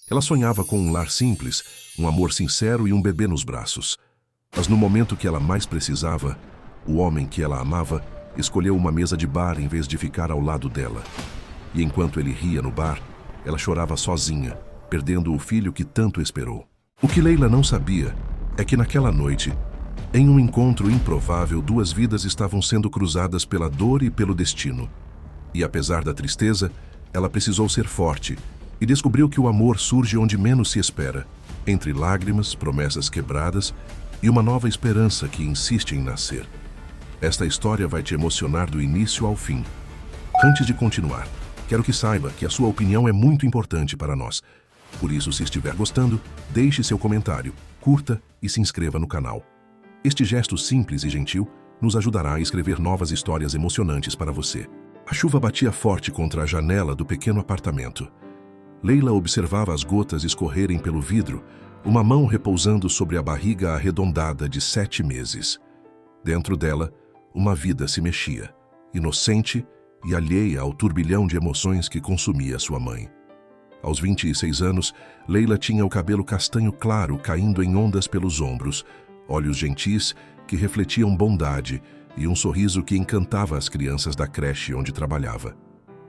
Ela sonhava com um lar simples, um amor sincero e um bebê nos braços. Mas no momento que ela mais precisava, o homem que ela amava escolheu uma mesa de bar em vez de ficar ao lado dela. E enquanto ele ria no bar, ela chorava sozinha, perdendo o filho que tanto esperou. O que Leila não sabia é que naquela noite, em um encontro improvável, duas vidas estavam sendo cruzadas pela dor e pelo destino. E apesar da tristeza, ela precisou ser forte e descobriu que o amor surge onde menos se espera, entre lágrimas, promessas quebradas e uma nova esperança que insiste em nascer. Esta história vai te emocionar do início ao fim. Antes de continuar, quero que saiba que a sua opinião é muito importante para nós. Por isso, se estiver gostando, deixe seu comentário, curta e se inscreva no canal. Este gesto simples e gentil nos ajudará a escrever novas histórias emocionantes para você. A chuva batia forte contra a janela do pequeno apartamento. Leila observava as gotas escorrerem pelo vidro, uma mão repousando sobre a barriga arredondada de 7 meses. Dentro dela, uma vida se mexia, inocente e alheia ao turbilhão de emoções que consumia sua mãe. Aos 26 anos, Leila tinha o cabelo castanho claro caindo em ondas pelos ombros, olhos gentis que refletiam bondade e um sorriso que encantava as crianças da creche onde trabalhava.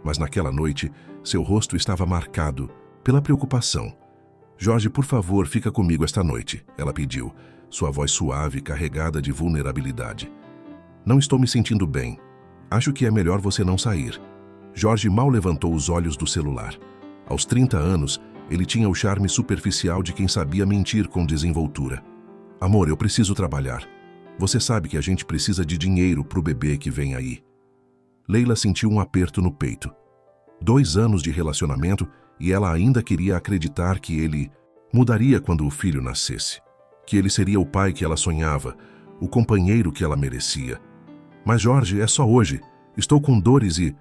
Mas naquela noite, seu rosto estava marcado pela preocupação. "Jorge, por favor, fica comigo esta noite", ela pediu, sua voz suave carregada de vulnerabilidade. "Não estou me sentindo bem. Acho que é melhor você não sair." Jorge mal levantou os olhos do celular. Aos 30 anos, ele tinha o charme superficial de quem sabia mentir com desenvoltura. "Amor, eu preciso trabalhar. Você sabe que a gente precisa de dinheiro pro bebê que vem aí." Leila sentiu um aperto no peito. 2 anos de relacionamento e ela ainda queria acreditar que ele mudaria quando o filho nascesse. Que ele seria o pai que ela sonhava, o companheiro que ela merecia. "Mas Jorge, é só hoje. Estou com dores e..."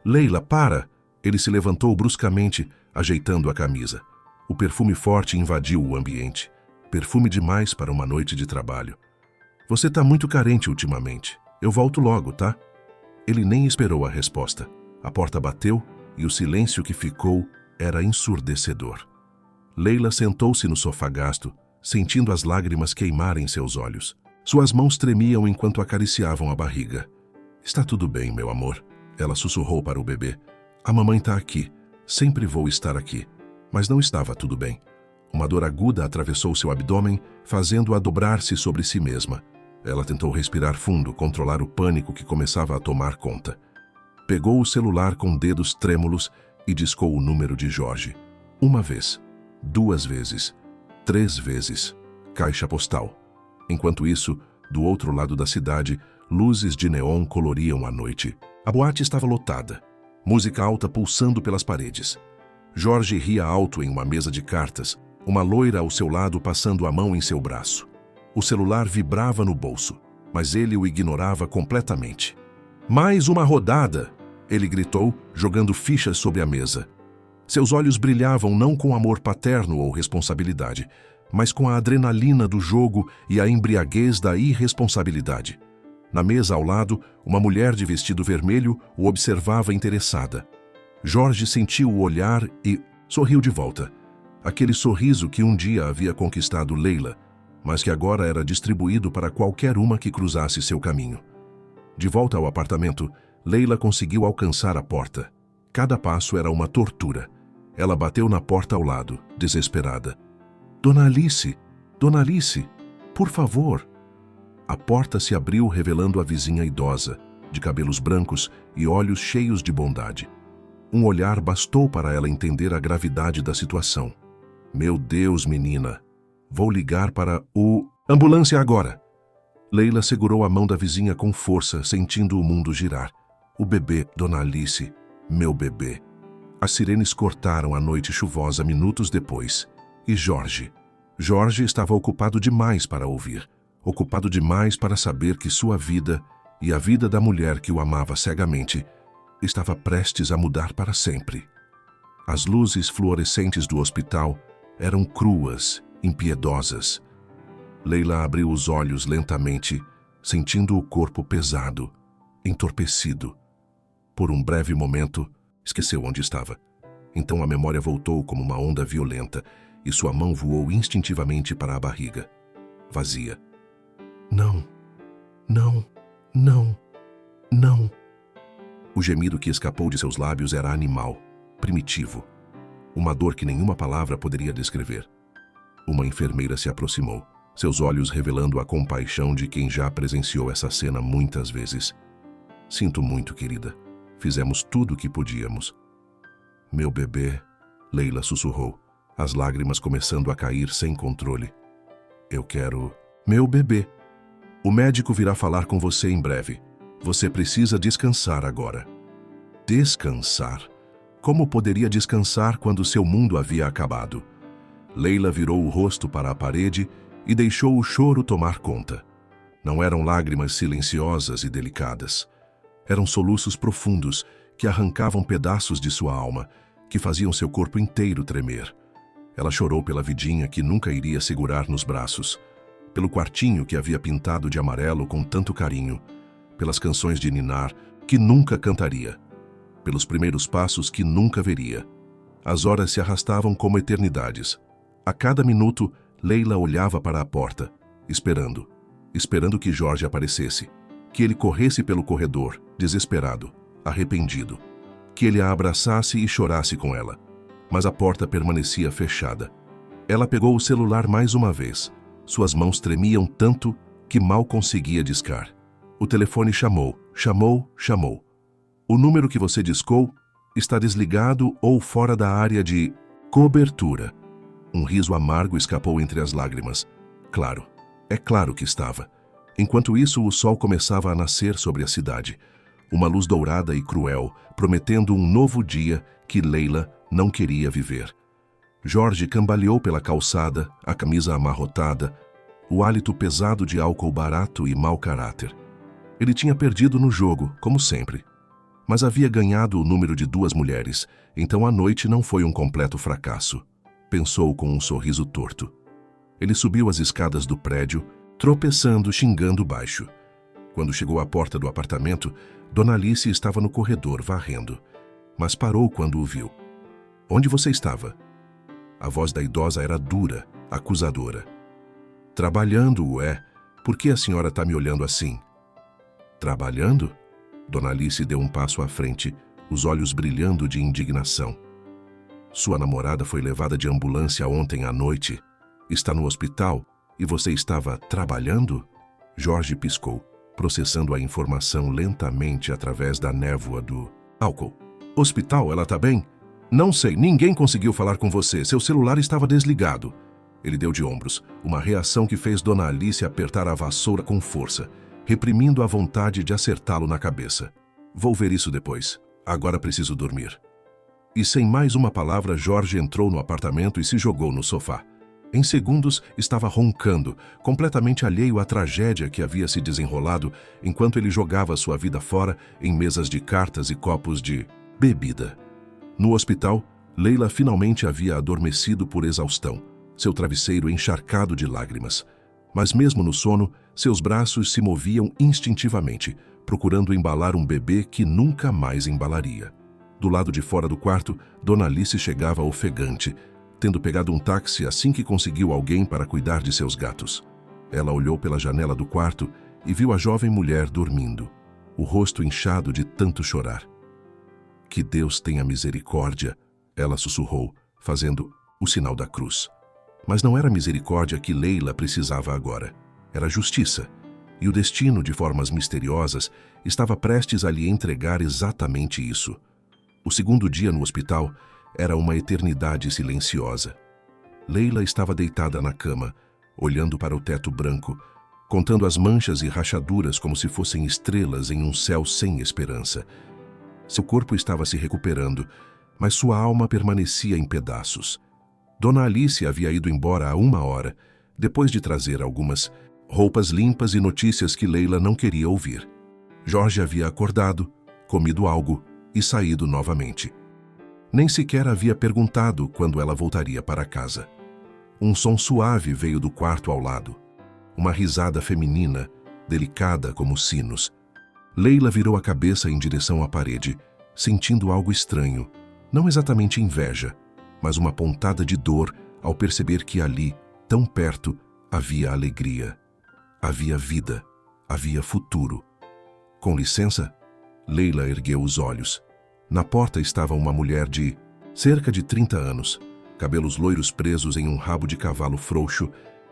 "Leila, para!" Ele se levantou bruscamente, ajeitando a camisa. O perfume forte invadiu o ambiente. Perfume demais para uma noite de trabalho. "Você está muito carente ultimamente. Eu volto logo, tá?" Ele nem esperou a resposta. A porta bateu e o silêncio que ficou era ensurdecedor. Leila sentou-se no sofá gasto, sentindo as lágrimas queimarem seus olhos. Suas mãos tremiam enquanto acariciavam a barriga. "Está tudo bem, meu amor", ela sussurrou para o bebê. "A mamãe está aqui. Sempre vou estar aqui." Mas não estava tudo bem. Uma dor aguda atravessou seu abdômen, fazendo-a dobrar-se sobre si mesma. Ela tentou respirar fundo, controlar o pânico que começava a tomar conta. Pegou o celular com dedos trêmulos e discou o número de Jorge. 1 vez, 2 vezes, 3 vezes. Caixa postal. Enquanto isso, do outro lado da cidade, luzes de neon coloriam a noite. A boate estava lotada. Música alta pulsando pelas paredes. Jorge ria alto em uma mesa de cartas, uma loira ao seu lado passando a mão em seu braço. O celular vibrava no bolso, mas ele o ignorava completamente. "Mais uma rodada!" ele gritou, jogando fichas sobre a mesa. Seus olhos brilhavam não com amor paterno ou responsabilidade, mas com a adrenalina do jogo e a embriaguez da irresponsabilidade. Na mesa ao lado, uma mulher de vestido vermelho o observava interessada. Jorge sentiu o olhar e sorriu de volta. Aquele sorriso que um dia havia conquistado Leila, mas que agora era distribuído para qualquer uma que cruzasse seu caminho. De volta ao apartamento, Leila conseguiu alcançar a porta. Cada passo era uma tortura. Ela bateu na porta ao lado, desesperada. Dona Alice, por favor." A porta se abriu revelando a vizinha idosa, de cabelos brancos e olhos cheios de bondade. Um olhar bastou para ela entender a gravidade da situação. "Meu Deus, menina, vou ligar para o... ambulância agora." Leila segurou a mão da vizinha com força, sentindo o mundo girar. "O bebê, Dona Alice, meu bebê." As sirenes cortaram a noite chuvosa minutos depois. E Jorge? Jorge estava ocupado demais para ouvir. Ocupado demais para saber que sua vida e a vida da mulher que o amava cegamente estava prestes a mudar para sempre. As luzes fluorescentes do hospital eram cruas, impiedosas. Leila abriu os olhos lentamente, sentindo o corpo pesado, entorpecido. Por um breve momento, esqueceu onde estava. Então a memória voltou como uma onda violenta e sua mão voou instintivamente para a barriga. Vazia. Não, não, não, não. O gemido que escapou de seus lábios era animal, primitivo. Uma dor que nenhuma palavra poderia descrever. Uma enfermeira se aproximou, seus olhos revelando a compaixão de quem já presenciou essa cena muitas vezes. Sinto muito, querida. Fizemos tudo o que podíamos. Meu bebê, Leila sussurrou, as lágrimas começando a cair sem controle. Eu quero... Meu bebê. O médico virá falar com você em breve. Você precisa descansar agora. Descansar? Como poderia descansar quando seu mundo havia acabado? Leila virou o rosto para a parede e deixou o choro tomar conta. Não eram lágrimas silenciosas e delicadas. Eram soluços profundos que arrancavam pedaços de sua alma, que faziam seu corpo inteiro tremer. Ela chorou pela vidinha que nunca iria segurar nos braços, pelo quartinho que havia pintado de amarelo com tanto carinho, pelas canções de ninar que nunca cantaria, pelos primeiros passos que nunca veria. As horas se arrastavam como eternidades. A cada minuto, Leila olhava para a porta, esperando que Jorge aparecesse, que ele corresse pelo corredor, desesperado, arrependido, que ele a abraçasse e chorasse com ela. Mas a porta permanecia fechada. Ela pegou o celular mais uma vez. Suas mãos tremiam tanto que mal conseguia discar. O telefone chamou. O número que você discou está desligado ou fora da área de cobertura. Um riso amargo escapou entre as lágrimas. Claro, é claro que estava. Enquanto isso, o sol começava a nascer sobre a cidade. Uma luz dourada e cruel, prometendo um novo dia que Leila não queria viver. Jorge cambaleou pela calçada, a camisa amarrotada, o hálito pesado de álcool barato e mau caráter. Ele tinha perdido no jogo, como sempre. Mas havia ganhado o número de 2 mulheres, então a noite não foi um completo fracasso. Pensou com um sorriso torto. Ele subiu as escadas do prédio, tropeçando, xingando baixo. Quando chegou à porta do apartamento, Dona Alice estava no corredor, varrendo. Mas parou quando o viu. Onde você estava? A voz da idosa era dura, acusadora. Trabalhando, ué. Por que a senhora está me olhando assim? Trabalhando? Dona Alice deu um passo à frente, os olhos brilhando de indignação. Sua namorada foi levada de ambulância ontem à noite. Está no hospital e você estava trabalhando? Jorge piscou, processando a informação lentamente através da névoa do álcool. Hospital, ela está bem? Não sei, ninguém conseguiu falar com você, seu celular estava desligado. Ele deu de ombros, uma reação que fez Dona Alice apertar a vassoura com força, reprimindo a vontade de acertá-lo na cabeça. Vou ver isso depois. Agora preciso dormir. E sem mais uma palavra, Jorge entrou no apartamento e se jogou no sofá. Em segundos, estava roncando, completamente alheio à tragédia que havia se desenrolado enquanto ele jogava sua vida fora em mesas de cartas e copos de bebida. No hospital, Leila finalmente havia adormecido por exaustão, seu travesseiro encharcado de lágrimas. Mas mesmo no sono, seus braços se moviam instintivamente, procurando embalar um bebê que nunca mais embalaria. Do lado de fora do quarto, Dona Alice chegava ofegante, tendo pegado um táxi assim que conseguiu alguém para cuidar de seus gatos. Ela olhou pela janela do quarto e viu a jovem mulher dormindo, o rosto inchado de tanto chorar. Que Deus tenha misericórdia, ela sussurrou, fazendo o sinal da cruz. Mas não era misericórdia que Leila precisava agora. Era justiça. E o destino, de formas misteriosas, estava prestes a lhe entregar exatamente isso. O segundo dia no hospital era uma eternidade silenciosa. Leila estava deitada na cama, olhando para o teto branco, contando as manchas e rachaduras como se fossem estrelas em um céu sem esperança. Seu corpo estava se recuperando, mas sua alma permanecia em pedaços. Dona Alice havia ido embora há 1 hora, depois de trazer algumas roupas limpas e notícias que Leila não queria ouvir. Jorge havia acordado, comido algo e saído novamente. Nem sequer havia perguntado quando ela voltaria para casa. Um som suave veio do quarto ao lado. Uma risada feminina, delicada como sinos. Leila virou a cabeça em direção à parede, sentindo algo estranho, Não exatamente inveja, mas uma pontada de dor ao perceber que ali, tão perto, havia alegria, havia vida, havia futuro. Com licença? Leila ergueu os olhos. Na porta estava uma mulher de cerca de 30 anos, cabelos loiros presos em um rabo de cavalo frouxo,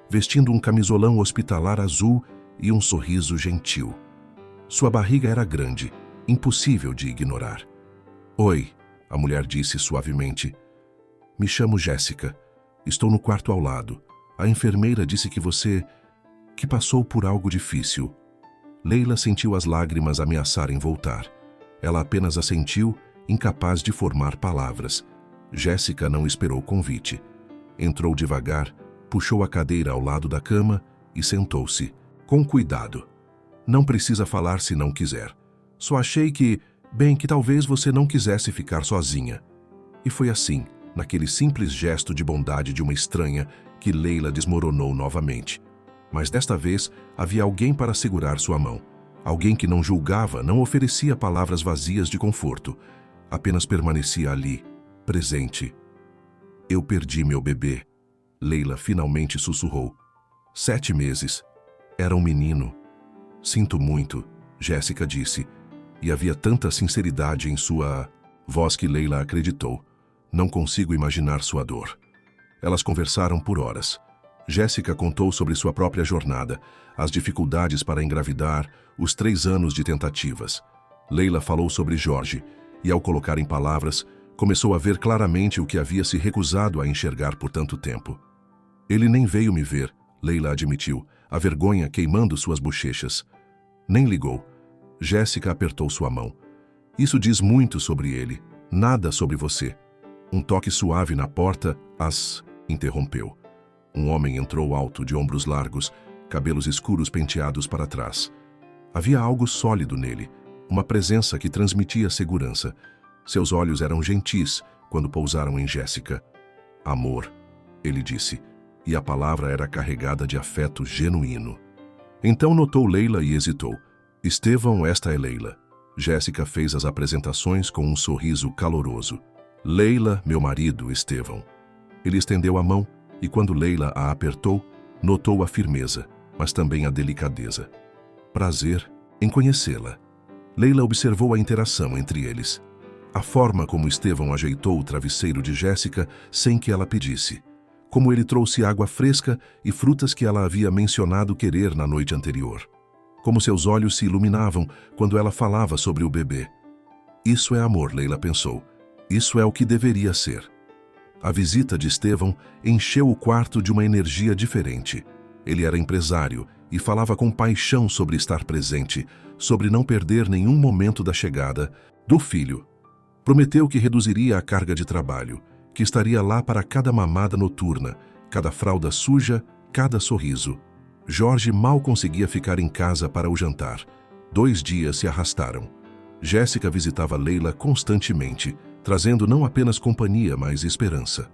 vestindo um camisolão hospitalar azul e um sorriso gentil. Sua barriga era grande, impossível de ignorar. Oi, a mulher disse suavemente. Me chamo Jéssica. Estou no quarto ao lado. A enfermeira disse que passou por algo difícil. Leila sentiu as lágrimas ameaçarem voltar. Ela apenas assentiu, incapaz de formar palavras. Jéssica não esperou o convite. Entrou devagar, puxou a cadeira ao lado da cama e sentou-se, com cuidado. Não precisa falar se não quiser. Só achei que talvez você não quisesse ficar sozinha. E foi assim, naquele simples gesto de bondade de uma estranha, que Leila desmoronou novamente. Mas desta vez havia alguém para segurar sua mão. Alguém que não julgava, não oferecia palavras vazias de conforto. Apenas permanecia ali, presente. Eu perdi meu bebê. Leila finalmente sussurrou. 7 meses. Era um menino. Sinto muito, Jéssica disse. E havia tanta sinceridade em sua voz que Leila acreditou. Não consigo imaginar sua dor. Elas conversaram por horas. Jéssica contou sobre sua própria jornada, as dificuldades para engravidar, os 3 anos de tentativas. Leila falou sobre Jorge, e ao colocar em palavras, começou a ver claramente o que havia se recusado a enxergar por tanto tempo. Ele nem veio me ver, Leila admitiu, a vergonha queimando suas bochechas. Nem ligou. Jéssica apertou sua mão. Isso diz muito sobre ele, nada sobre você. Um toque suave na porta as interrompeu. Um homem entrou alto, de ombros largos, cabelos escuros penteados para trás. Havia algo sólido nele, uma presença que transmitia segurança. Seus olhos eram gentis quando pousaram em Jéssica. Amor, ele disse, e a palavra era carregada de afeto genuíno. Então notou Leila e hesitou. Estevão, esta é Leila. Jéssica fez as apresentações com um sorriso caloroso. Leila, meu marido, Estevão. Ele estendeu a mão e quando Leila a apertou, notou a firmeza, mas também a delicadeza. Prazer em conhecê-la. Leila observou a interação entre eles. A forma como Estevão ajeitou o travesseiro de Jéssica sem que ela pedisse. Como ele trouxe água fresca e frutas que ela havia mencionado querer na noite anterior. Como seus olhos se iluminavam quando ela falava sobre o bebê. Isso é amor, Leila pensou. Isso é o que deveria ser. A visita de Estevão encheu o quarto de uma energia diferente. Ele era empresário e falava com paixão sobre estar presente, sobre não perder nenhum momento da chegada do filho. Prometeu que reduziria a carga de trabalho, que estaria lá para cada mamada noturna, cada fralda suja, cada sorriso. Jorge mal conseguia ficar em casa para o jantar. 2 dias se arrastaram. Jéssica visitava Leila constantemente, trazendo não apenas companhia, mas esperança.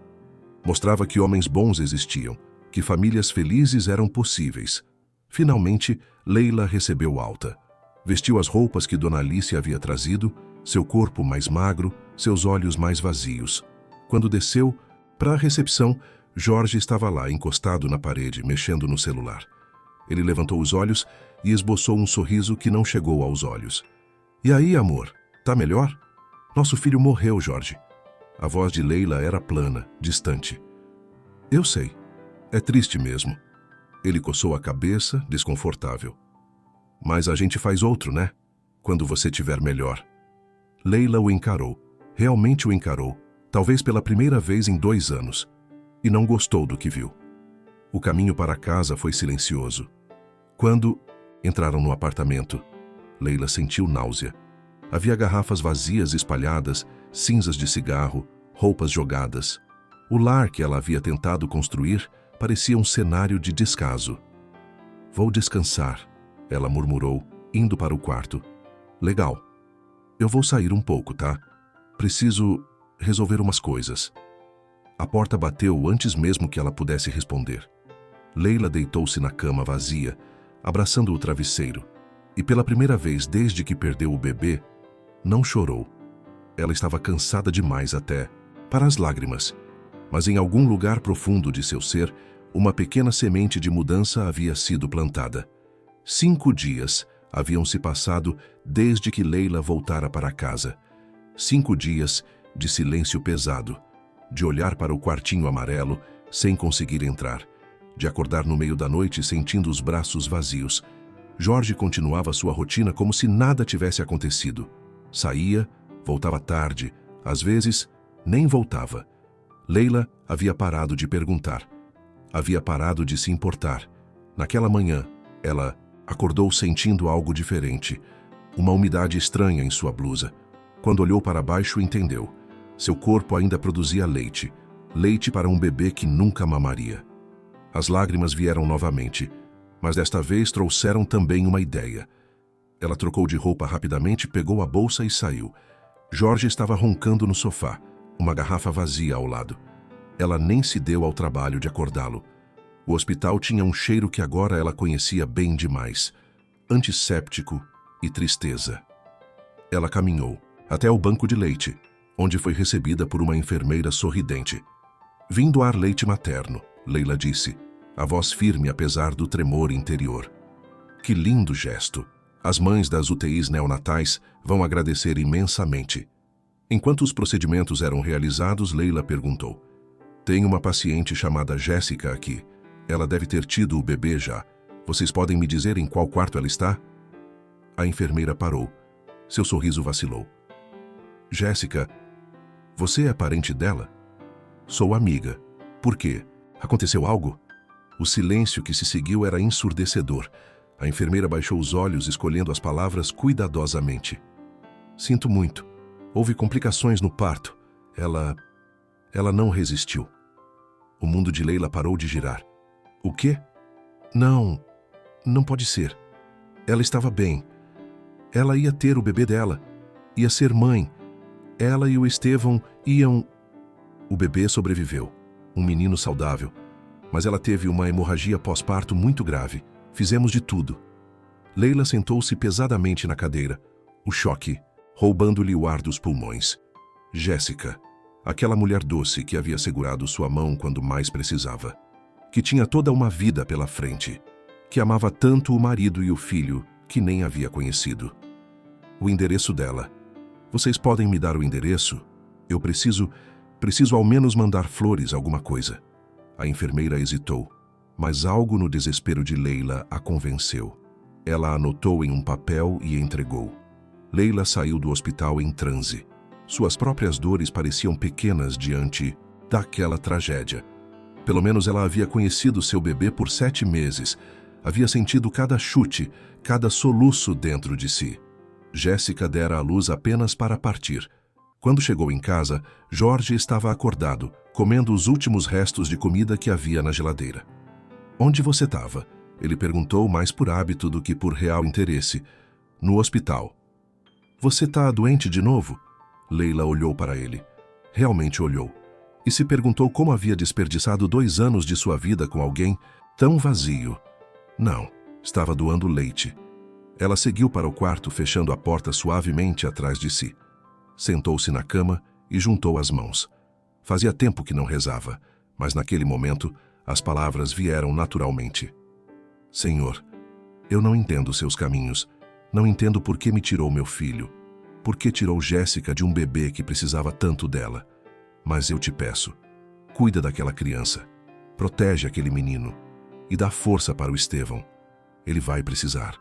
Mostrava que homens bons existiam, que famílias felizes eram possíveis. Finalmente, Leila recebeu alta. Vestiu as roupas que Dona Alice havia trazido, seu corpo mais magro, seus olhos mais vazios. Quando desceu, para a recepção, Jorge estava lá, encostado na parede, mexendo no celular. Ele levantou os olhos e esboçou um sorriso que não chegou aos olhos. E aí, amor, tá melhor? Nosso filho morreu, Jorge. A voz de Leila era plana, distante. Eu sei. É triste mesmo. Ele coçou a cabeça, desconfortável. Mas a gente faz outro, né? Quando você tiver melhor. Leila o encarou. Realmente o encarou. Talvez pela primeira vez em 2 anos. E não gostou do que viu. O caminho para casa foi silencioso. Quando entraram no apartamento, Leila sentiu náusea. Havia garrafas vazias espalhadas, cinzas de cigarro, roupas jogadas. O lar que ela havia tentado construir parecia um cenário de descaso. Vou descansar, ela murmurou, indo para o quarto. Legal. Eu vou sair um pouco, tá? Preciso resolver umas coisas. A porta bateu antes mesmo que ela pudesse responder. Leila deitou-se na cama vazia, abraçando o travesseiro, e pela primeira vez desde que perdeu o bebê, não chorou. Ela estava cansada demais até para as lágrimas. Mas em algum lugar profundo de seu ser, uma pequena semente de mudança havia sido plantada. 5 dias haviam se passado desde que Leila voltara para casa. 5 dias de silêncio pesado, de olhar para o quartinho amarelo sem conseguir entrar, de acordar no meio da noite sentindo os braços vazios. Jorge continuava sua rotina como se nada tivesse acontecido. Saía, voltava tarde, às vezes nem voltava. Leila havia parado de perguntar. Havia parado de se importar. Naquela manhã, ela acordou sentindo algo diferente, uma umidade estranha em sua blusa. Quando olhou para baixo, entendeu. Seu corpo ainda produzia leite, leite para um bebê que nunca mamaria. As lágrimas vieram novamente, mas desta vez trouxeram também uma ideia. Ela trocou de roupa rapidamente, pegou a bolsa e saiu. Jorge estava roncando no sofá, uma garrafa vazia ao lado. Ela nem se deu ao trabalho de acordá-lo. O hospital tinha um cheiro que agora ela conhecia bem demais, antisséptico e tristeza. Ela caminhou até o banco de leite, onde foi recebida por uma enfermeira sorridente. "Vim doar leite materno", Leila disse, a voz firme apesar do tremor interior. Que lindo gesto! As mães das UTIs neonatais vão agradecer imensamente. Enquanto os procedimentos eram realizados, Leila perguntou: "Tem uma paciente chamada Jéssica aqui. Ela deve ter tido o bebê já. Vocês podem me dizer em qual quarto ela está?" A enfermeira parou. Seu sorriso vacilou. "Jéssica, você é parente dela?" "Sou amiga. Por quê? Aconteceu algo?" O silêncio que se seguiu era ensurdecedor. A enfermeira baixou os olhos, escolhendo as palavras cuidadosamente. "Sinto muito. Houve complicações no parto. Ela não resistiu." O mundo de Leila parou de girar. "O quê? Não pode ser. Ela estava bem. Ela ia ter o bebê dela. Ia ser mãe. Ela e o Estevão iam..." O bebê sobreviveu. Um menino saudável. Mas ela teve uma hemorragia pós-parto muito grave. Fizemos de tudo. Leila sentou-se pesadamente na cadeira. O choque, roubando-lhe o ar dos pulmões. Jéssica, aquela mulher doce que havia segurado sua mão quando mais precisava. Que tinha toda uma vida pela frente. Que amava tanto o marido e o filho que nem havia conhecido. O endereço dela. "Vocês podem me dar o endereço? Eu preciso ao menos mandar flores, alguma coisa." A enfermeira hesitou, mas algo no desespero de Leila a convenceu. Ela anotou em um papel e entregou. Leila saiu do hospital em transe. Suas próprias dores pareciam pequenas diante daquela tragédia. Pelo menos ela havia conhecido seu bebê por 7 meses. Havia sentido cada chute, cada soluço dentro de si. Jéssica dera à luz apenas para partir. Quando chegou em casa, Jorge estava acordado, comendo os últimos restos de comida que havia na geladeira. "Onde você estava?" Ele perguntou mais por hábito do que por real interesse. "No hospital." "Você está doente de novo?" Leila olhou para ele. Realmente olhou. E se perguntou como havia desperdiçado 2 anos de sua vida com alguém tão vazio. Não, estava doando leite. Ela seguiu para o quarto, fechando a porta suavemente atrás de si. Sentou-se na cama e juntou as mãos. Fazia tempo que não rezava, mas naquele momento as palavras vieram naturalmente. "Senhor, eu não entendo seus caminhos. Não entendo por que me tirou meu filho. Por que tirou Jéssica de um bebê que precisava tanto dela. Mas eu te peço, cuida daquela criança. Protege aquele menino. E dá força para o Estevão. Ele vai precisar."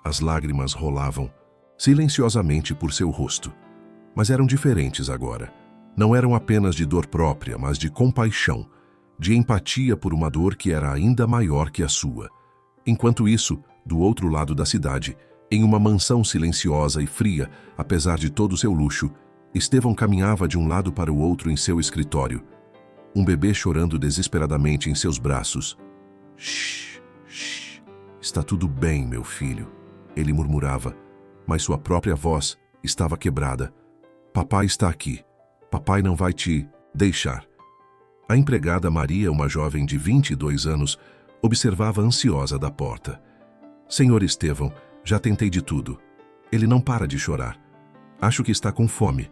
As lágrimas rolavam silenciosamente por seu rosto. Mas eram diferentes agora. Não eram apenas de dor própria, mas de compaixão, de empatia por uma dor que era ainda maior que a sua. Enquanto isso, do outro lado da cidade, em uma mansão silenciosa e fria, apesar de todo o seu luxo, Estevão caminhava de um lado para o outro em seu escritório. Um bebê chorando desesperadamente em seus braços. "Shh, shh, está tudo bem, meu filho", ele murmurava, mas sua própria voz estava quebrada. "Papai está aqui. Papai não vai te deixar." A empregada Maria, uma jovem de 22 anos, observava ansiosa da porta. "Senhor Estevão, já tentei de tudo. Ele não para de chorar." Acho que está com fome,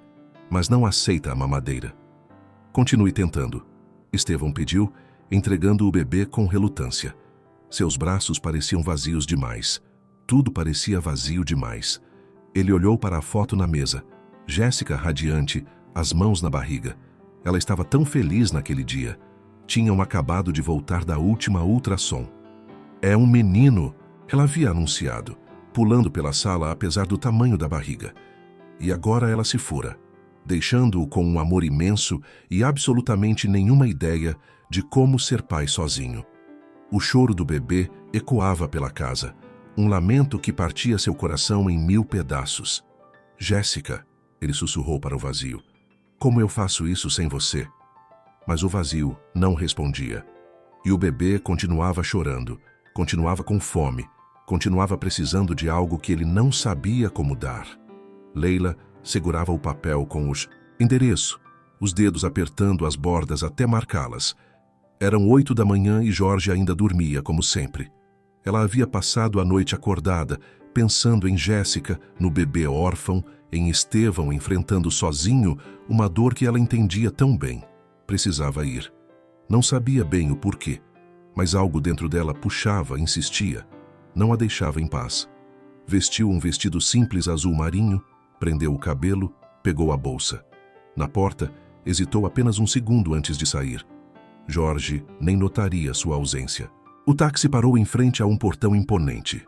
mas não aceita a mamadeira. Continue tentando. Estevão pediu, entregando o bebê com relutância. Seus braços pareciam vazios demais. Tudo parecia vazio demais. Ele olhou para a foto na mesa. Jéssica radiante, as mãos na barriga. Ela estava tão feliz naquele dia. Tinham acabado de voltar da última ultrassom. É um menino, ela havia anunciado, pulando pela sala apesar do tamanho da barriga. E agora ela se fora, deixando-o com um amor imenso e absolutamente nenhuma ideia de como ser pai sozinho. O choro do bebê ecoava pela casa, um lamento que partia seu coração em 1000 pedaços. Jéssica, ele sussurrou para o vazio, como eu faço isso sem você? Mas o vazio não respondia. E o bebê continuava chorando, continuava com fome, continuava precisando de algo que ele não sabia como dar. Leila segurava o papel com os endereço, os dedos apertando as bordas até marcá-las. Eram 8 da manhã e Jorge ainda dormia, como sempre. Ela havia passado a noite acordada, pensando em Jéssica, no bebê órfão, em Estevão enfrentando sozinho uma dor que ela entendia tão bem. Precisava ir. Não sabia bem o porquê, mas algo dentro dela puxava, insistia. Não a deixava em paz. Vestiu um vestido simples azul marinho, prendeu o cabelo, pegou a bolsa. Na porta, hesitou apenas um segundo antes de sair. Jorge nem notaria sua ausência. O táxi parou em frente a um portão imponente.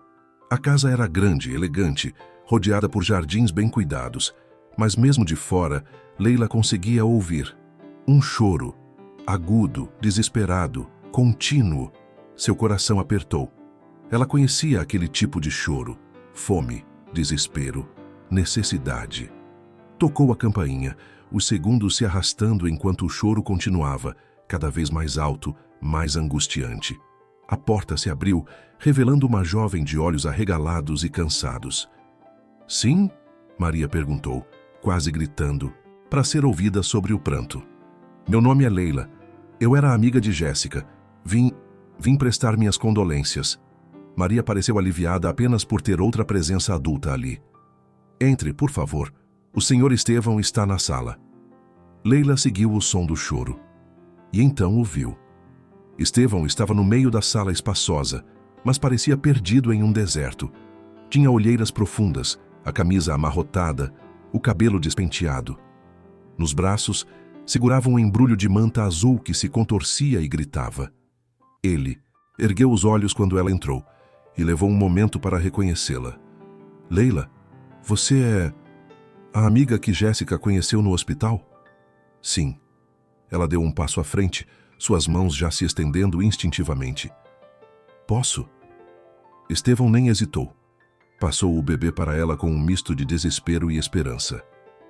A casa era grande, elegante, rodeada por jardins bem cuidados, mas mesmo de fora, Leila conseguia ouvir um choro, agudo, desesperado, contínuo. Seu coração apertou. Ela conhecia aquele tipo de choro, fome, desespero, necessidade. Tocou a campainha, os segundos se arrastando enquanto o choro continuava, cada vez mais alto, mais angustiante. A porta se abriu, revelando uma jovem de olhos arregalados e cansados. Sim? Maria perguntou, quase gritando, para ser ouvida sobre o pranto. Meu nome é Leila. Eu era amiga de Jéssica. Vim prestar minhas condolências. Maria pareceu aliviada apenas por ter outra presença adulta ali. Entre, por favor. O senhor Estevão está na sala. Leila seguiu o som do choro. E então o viu. Estevão estava no meio da sala espaçosa, mas parecia perdido em um deserto. Tinha olheiras profundas, a camisa amarrotada, o cabelo despenteado. Nos braços, segurava um embrulho de manta azul que se contorcia e gritava. Ele ergueu os olhos quando ela entrou e levou um momento para reconhecê-la. Leila, você é a amiga que Jéssica conheceu no hospital? Sim. Ela deu um passo à frente, suas mãos já se estendendo instintivamente. Posso? Estevão nem hesitou. Passou o bebê para ela com um misto de desespero e esperança.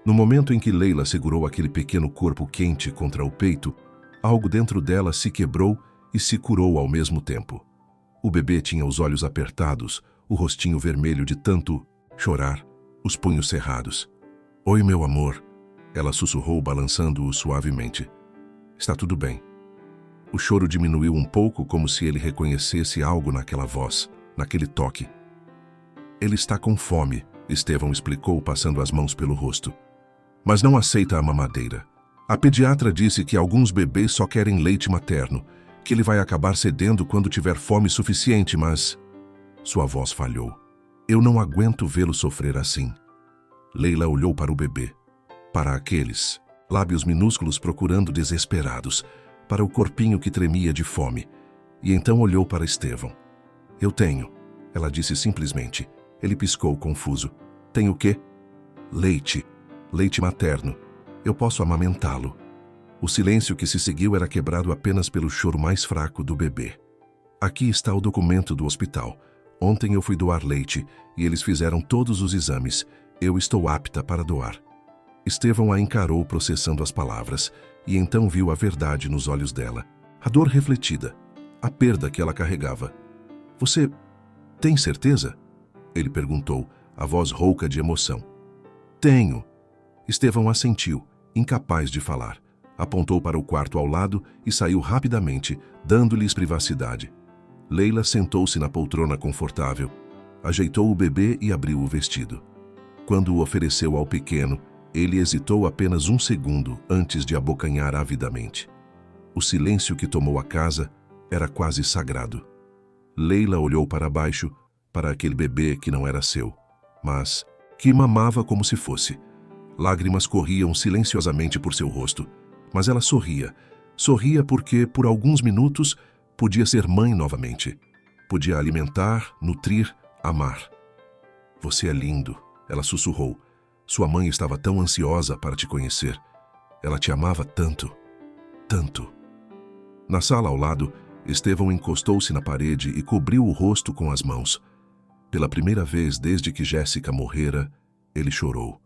No momento em que Leila segurou aquele pequeno corpo quente contra o peito, algo dentro dela se quebrou e se curou ao mesmo tempo. O bebê tinha os olhos apertados, o rostinho vermelho de tanto chorar, os punhos cerrados. Oi, meu amor, ela sussurrou balançando-o suavemente. Está tudo bem. O choro diminuiu um pouco como se ele reconhecesse algo naquela voz, naquele toque. Ele está com fome, Estevão explicou passando as mãos pelo rosto. Mas não aceita a mamadeira. A pediatra disse que alguns bebês só querem leite materno, que ele vai acabar cedendo quando tiver fome suficiente, mas... Sua voz falhou. Eu não aguento vê-lo sofrer assim. Leila olhou para o bebê, para aqueles lábios minúsculos procurando desesperados, para o corpinho que tremia de fome, e então olhou para Estevão. Eu tenho, ela disse simplesmente. Ele piscou confuso. Tem o quê? Leite. Leite materno. Eu posso amamentá-lo. O silêncio que se seguiu era quebrado apenas pelo choro mais fraco do bebê. Aqui está o documento do hospital. Ontem eu fui doar leite e eles fizeram todos os exames. Eu estou apta para doar. Estevão a encarou processando as palavras e então viu a verdade nos olhos dela. A dor refletida. A perda que ela carregava. Você tem certeza? Ele perguntou, a voz rouca de emoção. Tenho. Estevão assentiu, incapaz de falar. Apontou para o quarto ao lado e saiu rapidamente, dando-lhes privacidade. Leila sentou-se na poltrona confortável, ajeitou o bebê e abriu o vestido. Quando o ofereceu ao pequeno, ele hesitou apenas um segundo antes de abocanhar avidamente. O silêncio que tomou a casa era quase sagrado. Leila olhou para baixo, para aquele bebê que não era seu, mas que mamava como se fosse. Lágrimas corriam silenciosamente por seu rosto, mas ela sorria. Sorria porque, por alguns minutos, podia ser mãe novamente. Podia alimentar, nutrir, amar. Você é lindo, ela sussurrou. Sua mãe estava tão ansiosa para te conhecer. Ela te amava tanto, tanto. Na sala ao lado, Estevão encostou-se na parede e cobriu o rosto com as mãos. Pela primeira vez desde que Jéssica morrera, ele chorou.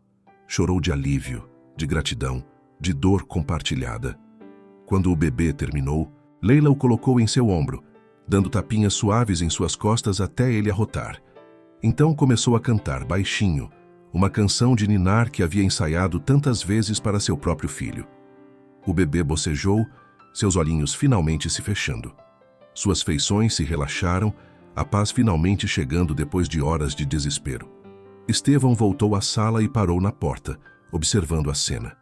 Chorou de alívio, de gratidão, de dor compartilhada. Quando o bebê terminou, Leila o colocou em seu ombro, dando tapinhas suaves em suas costas até ele arrotar. Então começou a cantar baixinho, uma canção de ninar que havia ensaiado tantas vezes para seu próprio filho. O bebê bocejou, seus olhinhos finalmente se fechando. Suas feições se relaxaram, a paz finalmente chegando depois de horas de desespero. Estevão voltou à sala e parou na porta, observando a cena.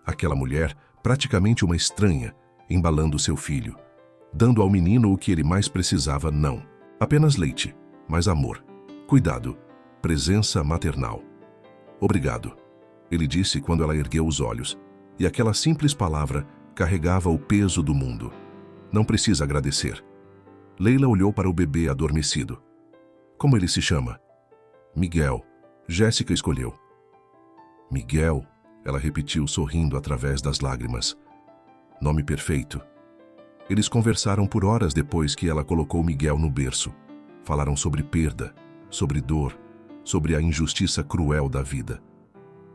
Aquela mulher, praticamente uma estranha, embalando seu filho, dando ao menino o que ele mais precisava, não apenas leite, mas amor, cuidado, presença maternal. Obrigado, ele disse quando ela ergueu os olhos, e aquela simples palavra carregava o peso do mundo. Não precisa agradecer. Leila olhou para o bebê adormecido. Como ele se chama? Miguel. Jéssica escolheu. Miguel, ela repetiu sorrindo através das lágrimas. Nome perfeito. Eles conversaram por horas depois que ela colocou Miguel no berço. Falaram sobre perda, sobre dor, sobre a injustiça cruel da vida.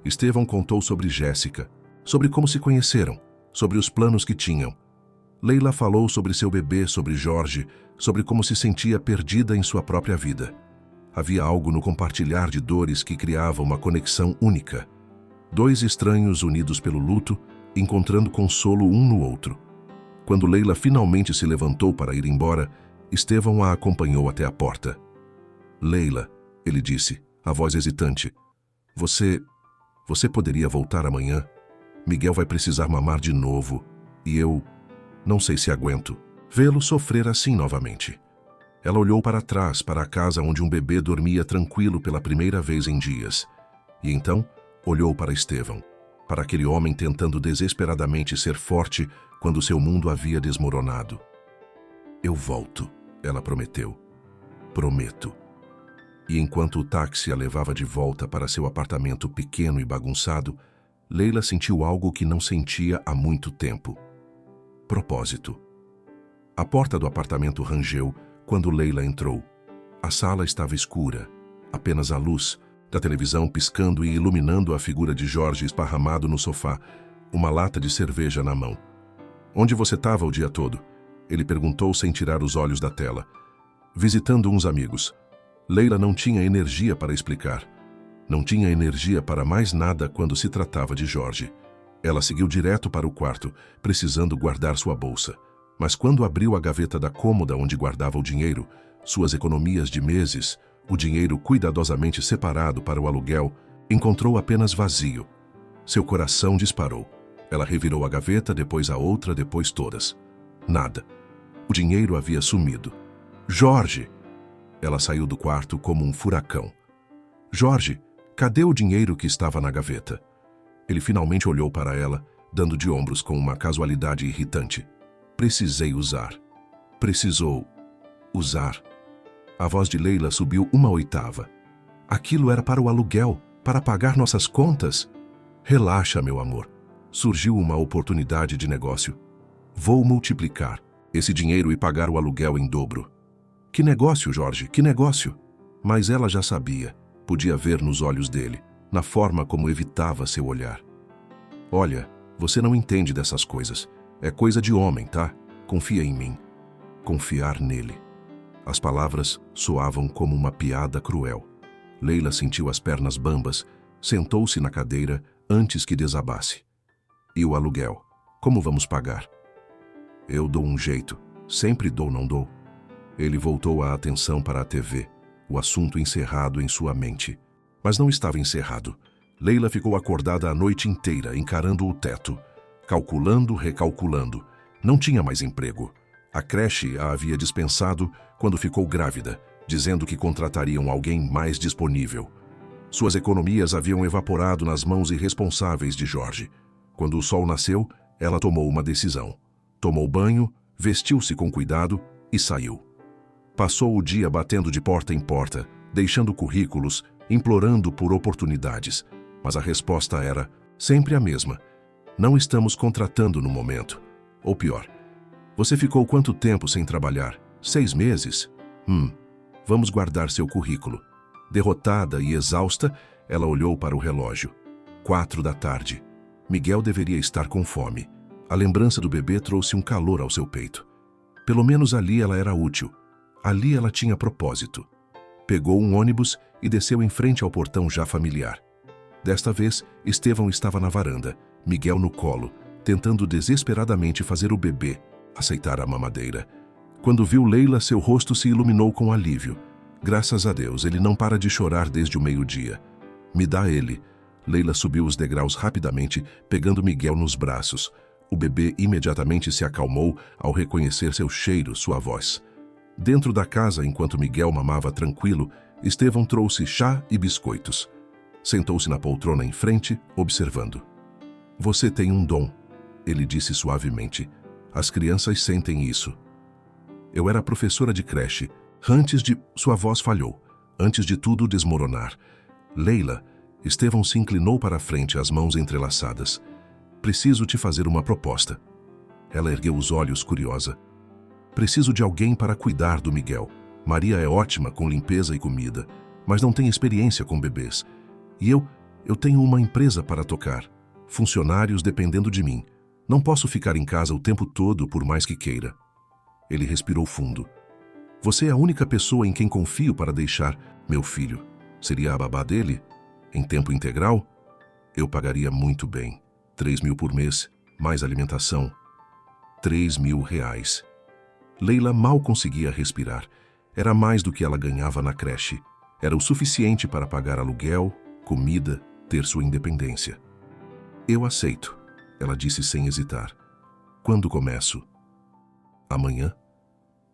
Estevão contou sobre Jéssica, sobre como se conheceram, sobre os planos que tinham. Leila falou sobre seu bebê, sobre Jorge, sobre como se sentia perdida em sua própria vida. Havia algo no compartilhar de dores que criava uma conexão única. Dois estranhos unidos pelo luto, encontrando consolo um no outro. Quando Leila finalmente se levantou para ir embora, Estevão a acompanhou até a porta. Leila, ele disse, a voz hesitante. Você poderia voltar amanhã? Miguel vai precisar mamar de novo, e eu não sei se aguento vê-lo sofrer assim novamente. Ela olhou para trás, para a casa onde um bebê dormia tranquilo pela primeira vez em dias. E então, olhou para Estevão, para aquele homem tentando desesperadamente ser forte quando seu mundo havia desmoronado. Eu volto, ela prometeu. Prometo. E enquanto o táxi a levava de volta para seu apartamento pequeno e bagunçado, Leila sentiu algo que não sentia há muito tempo. Propósito. A porta do apartamento rangeu quando Leila entrou. A sala estava escura, apenas a luz da televisão piscando e iluminando a figura de Jorge esparramado no sofá, uma lata de cerveja na mão. Onde você estava o dia todo? Ele perguntou sem tirar os olhos da tela. Visitando uns amigos. Leila não tinha energia para explicar. Não tinha energia para mais nada quando se tratava de Jorge. Ela seguiu direto para o quarto, precisando guardar sua bolsa. Mas quando abriu a gaveta da cômoda onde guardava o dinheiro, suas economias de meses, o dinheiro cuidadosamente separado para o aluguel, encontrou apenas vazio. Seu coração disparou. Ela revirou a gaveta, depois a outra, depois todas. Nada. O dinheiro havia sumido. Jorge! Ela saiu do quarto como um furacão. Jorge, cadê o dinheiro que estava na gaveta? Ele finalmente olhou para ela, dando de ombros com uma casualidade irritante. Precisei usar. Precisou usar. A voz de Leila subiu uma oitava. Aquilo era para o aluguel, para pagar nossas contas. Relaxa, meu amor. Surgiu uma oportunidade de negócio. Vou multiplicar esse dinheiro e pagar o aluguel em dobro. Que negócio, Jorge, que negócio? Mas ela já sabia, podia ver nos olhos dele, na forma como evitava seu olhar. Olha, você não entende dessas coisas. É coisa de homem, tá? Confia em mim. Confiar nele. As palavras soavam como uma piada cruel. Leila sentiu as pernas bambas, sentou-se na cadeira antes que desabasse. E o aluguel? Como vamos pagar? Eu dou um jeito. Sempre dou, não dou. Ele voltou a atenção para a TV, o assunto encerrado em sua mente. Mas não estava encerrado. Leila ficou acordada a noite inteira, encarando o teto, calculando, recalculando. Não tinha mais emprego. A creche a havia dispensado quando ficou grávida, dizendo que contratariam alguém mais disponível. Suas economias haviam evaporado nas mãos irresponsáveis de Jorge. Quando o sol nasceu, ela tomou uma decisão. Tomou banho, vestiu-se com cuidado e saiu. Passou o dia batendo de porta em porta, deixando currículos, implorando por oportunidades. Mas a resposta era sempre a mesma. Não estamos contratando no momento. Ou pior, você ficou quanto tempo sem trabalhar? 6 meses? Vamos guardar seu currículo. Derrotada e exausta, ela olhou para o relógio. 4 da tarde. Miguel deveria estar com fome. A lembrança do bebê trouxe um calor ao seu peito. Pelo menos ali ela era útil. Ali ela tinha propósito. Pegou um ônibus e desceu em frente ao portão já familiar. Desta vez, Estevão estava na varanda, Miguel no colo, tentando desesperadamente fazer o bebê aceitar a mamadeira. Quando viu Leila, seu rosto se iluminou com alívio. Graças a Deus, ele não para de chorar desde o meio-dia. Me dá ele. Leila subiu os degraus rapidamente, pegando Miguel nos braços. O bebê imediatamente se acalmou ao reconhecer seu cheiro, sua voz. Dentro da casa, enquanto Miguel mamava tranquilo, Estevão trouxe chá e biscoitos. Sentou-se na poltrona em frente, observando. Você tem um dom, ele disse suavemente. As crianças sentem isso. Eu era professora de creche. Antes de... Sua voz falhou. Antes de tudo desmoronar. Leila, Estevão se inclinou para a frente, as mãos entrelaçadas. Preciso te fazer uma proposta. Ela ergueu os olhos, curiosa. Preciso de alguém para cuidar do Miguel. Maria é ótima com limpeza e comida, mas não tem experiência com bebês. E eu tenho uma empresa para tocar. Funcionários dependendo de mim. Não posso ficar em casa o tempo todo, por mais que queira. Ele respirou fundo. Você é a única pessoa em quem confio para deixar meu filho. Seria a babá dele? Em tempo integral? Eu pagaria muito bem. 3.000 por mês, mais alimentação. 3.000 reais. Leila mal conseguia respirar. Era mais do que ela ganhava na creche. Era o suficiente para pagar aluguel, comida, ter sua independência. Eu aceito, ela disse sem hesitar. Quando começo? Amanhã?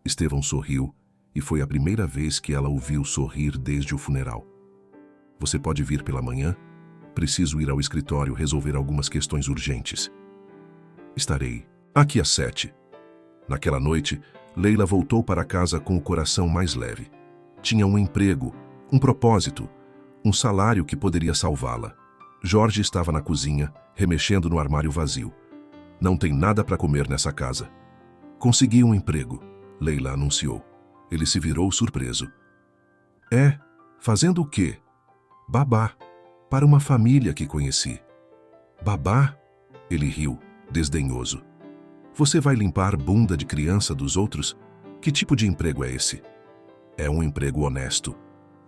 Estevão sorriu e foi a primeira vez que ela o viu sorrir desde o funeral. Você pode vir pela manhã? Preciso ir ao escritório resolver algumas questões urgentes. Estarei aqui às 7. Naquela noite, Leila voltou para casa com o coração mais leve. Tinha um emprego, um propósito, um salário que poderia salvá-la. Jorge estava na cozinha, remexendo no armário vazio. Não tem nada para comer nessa casa. Consegui um emprego, Leila anunciou. Ele se virou surpreso. É? Fazendo o quê? Babá, para uma família que conheci. Babá? Ele riu, desdenhoso. Você vai limpar bunda de criança dos outros? Que tipo de emprego é esse? É um emprego honesto,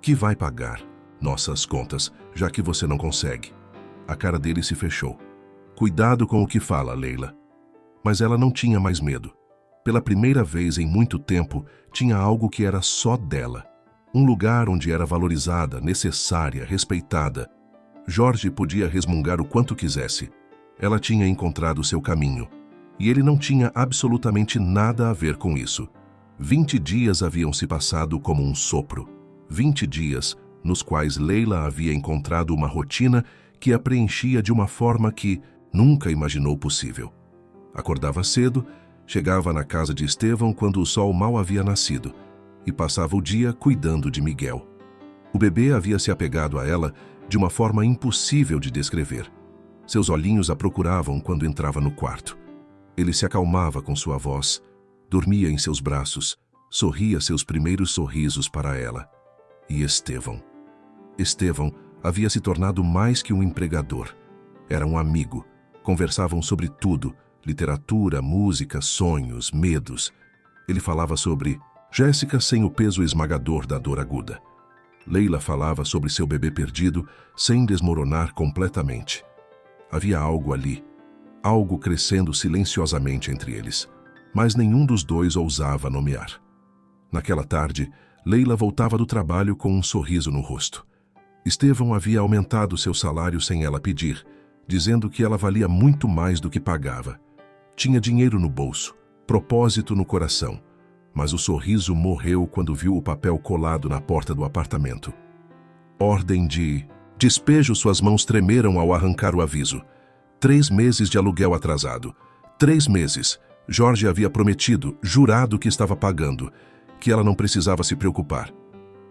que vai pagar nossas contas, já que você não consegue. A cara dele se fechou. Cuidado com o que fala, Leila. Mas ela não tinha mais medo. Pela primeira vez em muito tempo, tinha algo que era só dela. Um lugar onde era valorizada, necessária, respeitada. Jorge podia resmungar o quanto quisesse. Ela tinha encontrado seu caminho. E ele não tinha absolutamente nada a ver com isso. 20 dias haviam se passado como um sopro. 20 dias nos quais Leila havia encontrado uma rotina que a preenchia de uma forma que nunca imaginou possível. Acordava cedo, chegava na casa de Estevão quando o sol mal havia nascido e passava o dia cuidando de Miguel. O bebê havia se apegado a ela de uma forma impossível de descrever. Seus olhinhos a procuravam quando entrava no quarto. Ele se acalmava com sua voz, dormia em seus braços, sorria seus primeiros sorrisos para ela. E Estevão havia se tornado mais que um empregador. Era um amigo. Conversavam sobre tudo, literatura, música, sonhos, medos. Ele falava sobre Jéssica sem o peso esmagador da dor aguda. Leila falava sobre seu bebê perdido sem desmoronar completamente. Havia algo ali, algo crescendo silenciosamente entre eles, mas nenhum dos dois ousava nomear. Naquela tarde, Leila voltava do trabalho com um sorriso no rosto. Estevão havia aumentado seu salário sem ela pedir, dizendo que ela valia muito mais do que pagava. Tinha dinheiro no bolso, propósito no coração, mas o sorriso morreu quando viu o papel colado na porta do apartamento. Ordem de despejo. Suas mãos tremeram ao arrancar o aviso. 3 meses de aluguel atrasado. 3 meses. Jorge havia prometido, jurado que estava pagando, que ela não precisava se preocupar.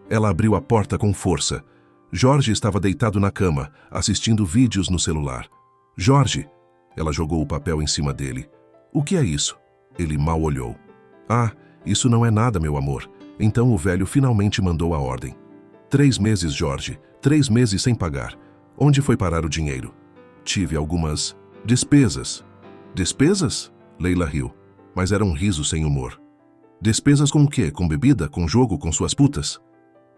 Ela abriu a porta com força. Jorge estava deitado na cama, assistindo vídeos no celular. Jorge! Ela jogou o papel em cima dele. O que é isso? Ele mal olhou. Ah, isso não é nada, meu amor. Então o velho finalmente mandou a ordem. 3 meses, Jorge. 3 meses sem pagar. Onde foi parar o dinheiro? Tive algumas despesas. Despesas? Leila riu, mas era um riso sem humor. Despesas com o quê? Com bebida? Com jogo? Com suas putas?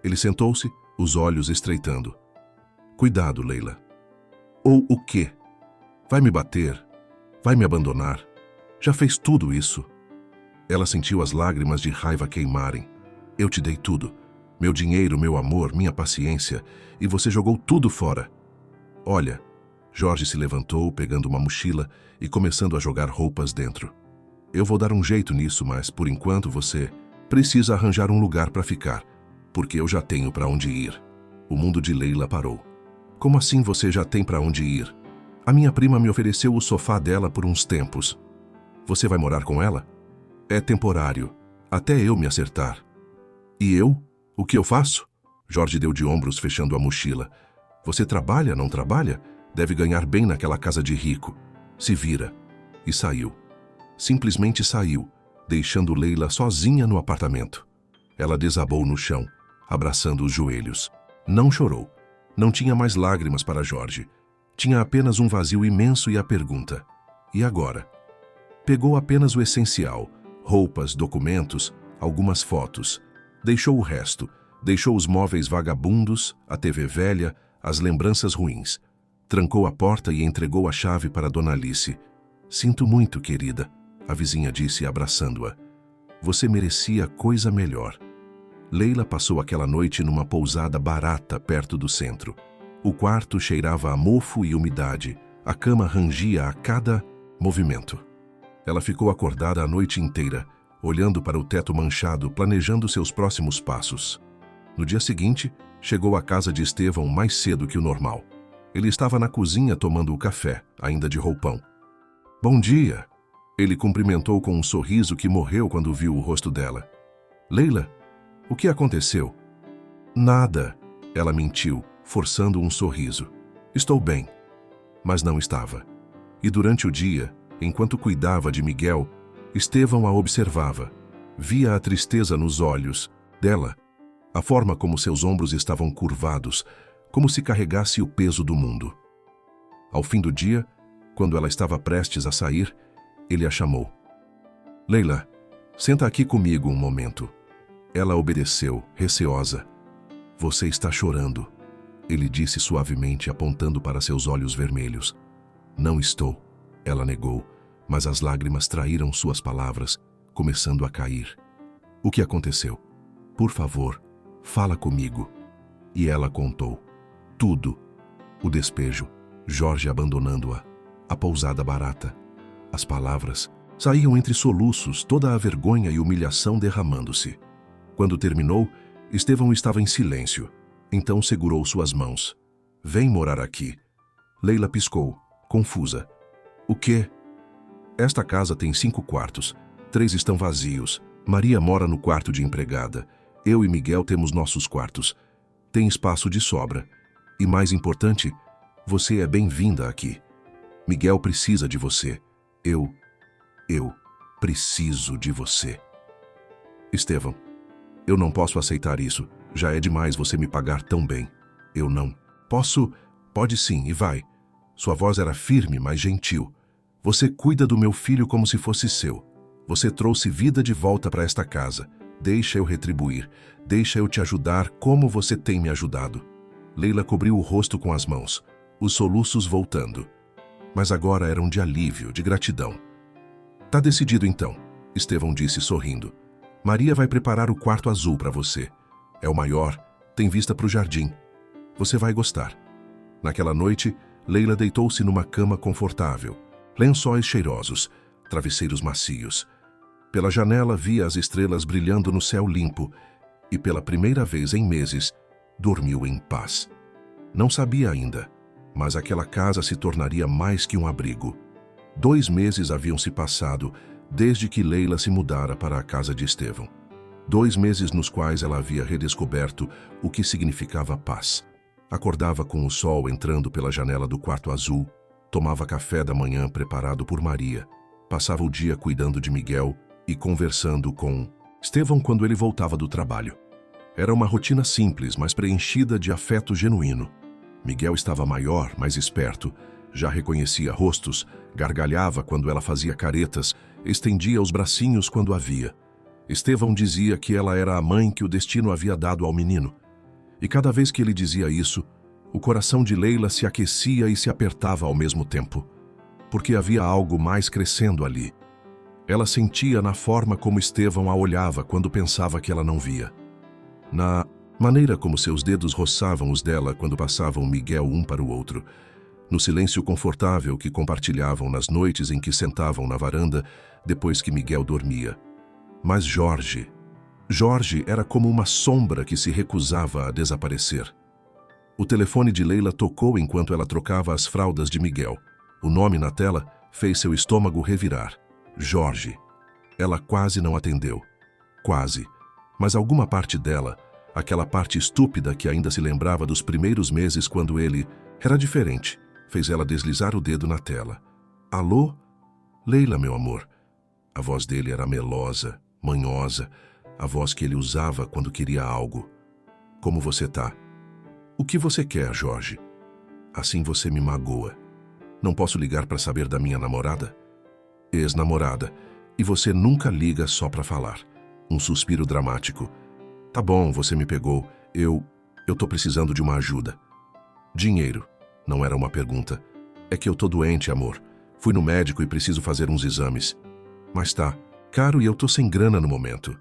Ele sentou-se, os olhos estreitando. Cuidado, Leila. Ou o quê? Vai me bater? Vai me abandonar? Já fez tudo isso? Ela sentiu as lágrimas de raiva queimarem. Eu te dei tudo. Meu dinheiro, meu amor, minha paciência, e você jogou tudo fora. Olha, Jorge se levantou, pegando uma mochila e começando a jogar roupas dentro. Eu vou dar um jeito nisso, mas por enquanto você precisa arranjar um lugar para ficar, porque eu já tenho para onde ir. O mundo de Leila parou. Como assim você já tem para onde ir? A minha prima me ofereceu o sofá dela por uns tempos. Você vai morar com ela? É temporário, até eu me acertar. E eu? O que eu faço? Jorge deu de ombros, fechando a mochila. Você trabalha, não trabalha? Deve ganhar bem naquela casa de rico. Se vira. E saiu. Simplesmente saiu, deixando Leila sozinha no apartamento. Ela desabou no chão, abraçando os joelhos. Não chorou. Não tinha mais lágrimas para Jorge. Tinha apenas um vazio imenso e a pergunta: e agora? Pegou apenas o essencial: roupas, documentos, algumas fotos. Deixou o resto. Deixou os móveis vagabundos, a TV velha, as lembranças ruins. Trancou a porta e entregou a chave para Dona Alice. Sinto muito, querida, a vizinha disse, abraçando-a. Você merecia coisa melhor. Leila passou aquela noite numa pousada barata perto do centro. O quarto cheirava a mofo e umidade. A cama rangia a cada movimento. Ela ficou acordada a noite inteira, olhando para o teto manchado, planejando seus próximos passos. No dia seguinte, chegou à casa de Estevão mais cedo que o normal. Ele estava na cozinha tomando o café, ainda de roupão. Bom dia! Ele cumprimentou com um sorriso que morreu quando viu o rosto dela. Leila, o que aconteceu? Nada, ela mentiu, forçando um sorriso. Estou bem. Mas não estava. E durante o dia, enquanto cuidava de Miguel, Estevão a observava. Via a tristeza nos olhos dela, a forma como seus ombros estavam curvados, como se carregasse o peso do mundo. Ao fim do dia, quando ela estava prestes a sair, ele a chamou. Leila, senta aqui comigo um momento. Ela obedeceu, receosa. Você está chorando, ele disse suavemente, apontando para seus olhos vermelhos. Não estou, ela negou, mas as lágrimas traíram suas palavras, começando a cair. O que aconteceu? Por favor, fala comigo. E ela contou. Tudo. O despejo, Jorge abandonando-a, a pousada barata. As palavras saíam entre soluços, toda a vergonha e humilhação derramando-se. Quando terminou, Estevão estava em silêncio. Então segurou suas mãos. Vem morar aqui. Leila piscou, confusa. O quê? Esta casa tem 5 quartos. 3 estão vazios. Maria mora no quarto de empregada. Eu e Miguel temos nossos quartos. Tem espaço de sobra. E mais importante, você é bem-vinda aqui. Miguel precisa de você. Eu preciso de você. Estevão, eu não posso aceitar isso. Já é demais você me pagar tão bem. Eu não posso. Pode sim, e vai. Sua voz era firme, mas gentil. Você cuida do meu filho como se fosse seu. Você trouxe vida de volta para esta casa. Deixa eu retribuir. Deixa eu te ajudar como você tem me ajudado. Leila cobriu o rosto com as mãos, os soluços voltando. Mas agora eram de alívio, de gratidão. Tá decidido então, Estevão disse sorrindo. Maria vai preparar o quarto azul para você. É o maior, tem vista para o jardim. Você vai gostar. Naquela noite, Leila deitou-se numa cama confortável, lençóis cheirosos, travesseiros macios. Pela janela via as estrelas brilhando no céu limpo e, pela primeira vez em meses, dormiu em paz. Não sabia ainda, mas aquela casa se tornaria mais que um abrigo. 2 meses haviam se passado desde que Leila se mudara para a casa de Estevão. 2 meses nos quais ela havia redescoberto o que significava paz. Acordava com o sol entrando pela janela do quarto azul, tomava café da manhã preparado por Maria, passava o dia cuidando de Miguel e conversando com Estevão quando ele voltava do trabalho. Era uma rotina simples, mas preenchida de afeto genuíno. Miguel estava maior, mais esperto, já reconhecia rostos, gargalhava quando ela fazia caretas, estendia os bracinhos quando a via. Estevão dizia que ela era a mãe que o destino havia dado ao menino. E cada vez que ele dizia isso, o coração de Leila se aquecia e se apertava ao mesmo tempo, porque havia algo mais crescendo ali. Ela sentia na forma como Estevão a olhava quando pensava que ela não via. Na maneira como seus dedos roçavam os dela quando passavam Miguel um para o outro, no silêncio confortável que compartilhavam nas noites em que sentavam na varanda depois que Miguel dormia. Mas Jorge era como uma sombra que se recusava a desaparecer. O telefone de Leila tocou enquanto ela trocava as fraldas de Miguel. O nome na tela fez seu estômago revirar. Jorge. Ela quase não atendeu. Quase. Mas alguma parte dela, aquela parte estúpida que ainda se lembrava dos primeiros meses quando ele era diferente, fez ela deslizar o dedo na tela. Alô? Leila, meu amor. A voz dele era melosa, manhosa, a voz que ele usava quando queria algo. Como você tá? O que você quer, Jorge? Assim você me magoa. Não posso ligar para saber da minha namorada? Ex-namorada. E você nunca liga só para falar. Um suspiro dramático. Tá bom, você me pegou. Eu tô precisando de uma ajuda. Dinheiro. Não era uma pergunta. É que eu tô doente, amor. Fui no médico e preciso fazer uns exames. Mas tá caro e eu tô sem grana no momento.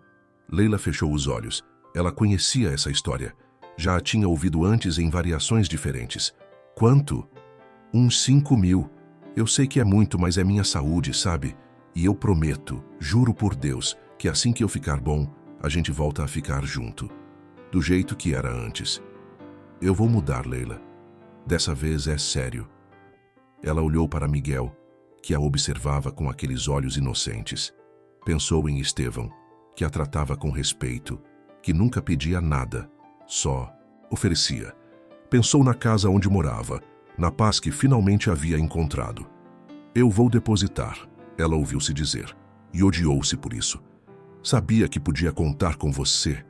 Leila fechou os olhos. Ela conhecia essa história. Já a tinha ouvido antes em variações diferentes. Quanto? Uns 5.000. Eu sei que é muito, mas é minha saúde, sabe? E eu prometo, juro por Deus, que assim que eu ficar bom, a gente volta a ficar junto. Do jeito que era antes. Eu vou mudar, Leila. Dessa vez é sério. Ela olhou para Miguel, que a observava com aqueles olhos inocentes. Pensou em Estevão, que a tratava com respeito, que nunca pedia nada, só oferecia. Pensou na casa onde morava, na paz que finalmente havia encontrado. Eu vou depositar, ela ouviu-se dizer, e odiou-se por isso. Sabia que podia contar com você.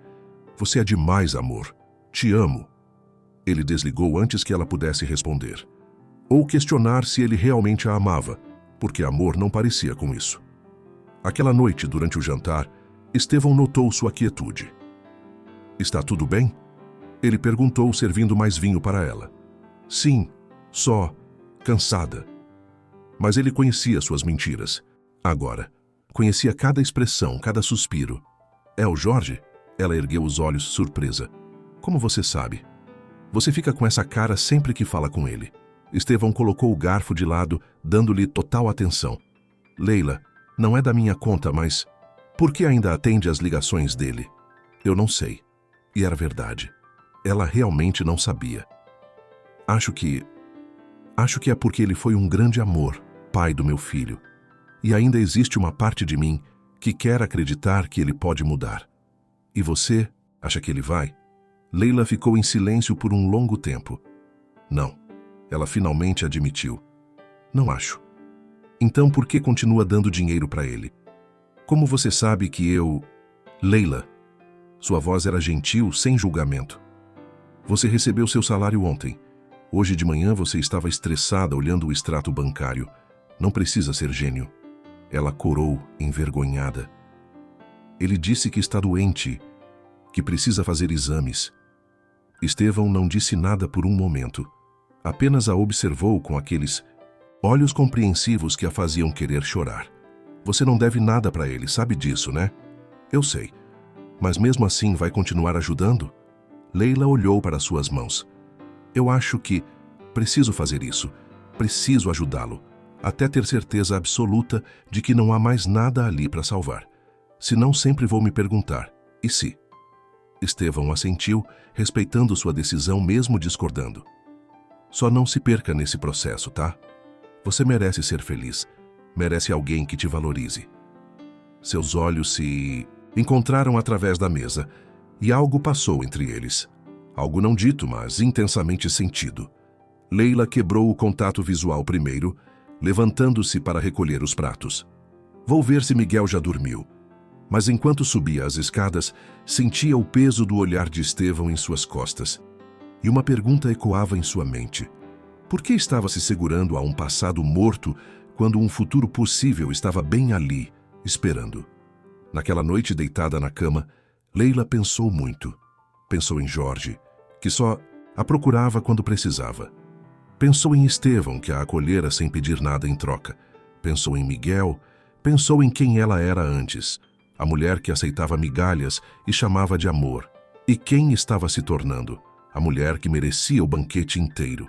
Você é demais, amor. Te amo. Ele desligou antes que ela pudesse responder. Ou questionar se ele realmente a amava, porque amor não parecia com isso. Aquela noite, durante o jantar, Estevão notou sua quietude. Está tudo bem? Ele perguntou, servindo mais vinho para ela. Sim, só cansada. Mas ele conhecia suas mentiras. Agora, conhecia cada expressão, cada suspiro. É o Jorge? Ela ergueu os olhos, surpresa. Como você sabe? Você fica com essa cara sempre que fala com ele. Estevão colocou o garfo de lado, dando-lhe total atenção. Leila, não é da minha conta, mas por que ainda atende às ligações dele? Eu não sei. E era verdade. Ela realmente não sabia. Acho que é porque ele foi um grande amor, pai do meu filho. E ainda existe uma parte de mim que quer acreditar que ele pode mudar. E você, acha que ele vai? Leila ficou em silêncio por um longo tempo. Não. Ela finalmente admitiu. Não acho. Então por que continua dando dinheiro para ele? Como você sabe que eu... Leila. Sua voz era gentil, sem julgamento. Você recebeu seu salário ontem. Hoje de manhã você estava estressada olhando o extrato bancário. Não precisa ser gênio. Ela corou, envergonhada. Ele disse que está doente, que precisa fazer exames. Estevão não disse nada por um momento. Apenas a observou com aqueles olhos compreensivos que a faziam querer chorar. Você não deve nada para ele, sabe disso, né? Eu sei. Mas mesmo assim vai continuar ajudando? Leila olhou para suas mãos. Eu acho que preciso fazer isso. Preciso ajudá-lo, até ter certeza absoluta de que não há mais nada ali para salvar. Senão sempre vou me perguntar, e se? Estevão assentiu, respeitando sua decisão mesmo discordando. Só não se perca nesse processo, tá? Você merece ser feliz. Merece alguém que te valorize. Seus olhos se encontraram através da mesa, e algo passou entre eles. Algo não dito, mas intensamente sentido. Leila quebrou o contato visual primeiro, levantando-se para recolher os pratos. Vou ver se Miguel já dormiu. Mas enquanto subia as escadas, sentia o peso do olhar de Estevão em suas costas. E uma pergunta ecoava em sua mente. Por que estava se segurando a um passado morto quando um futuro possível estava bem ali, esperando? Naquela noite deitada na cama, Leila pensou muito. Pensou em Jorge, que só a procurava quando precisava. Pensou em Estevão, que a acolhera sem pedir nada em troca. Pensou em Miguel, pensou em quem ela era antes. A mulher que aceitava migalhas e chamava de amor. E quem estava se tornando? A mulher que merecia o banquete inteiro.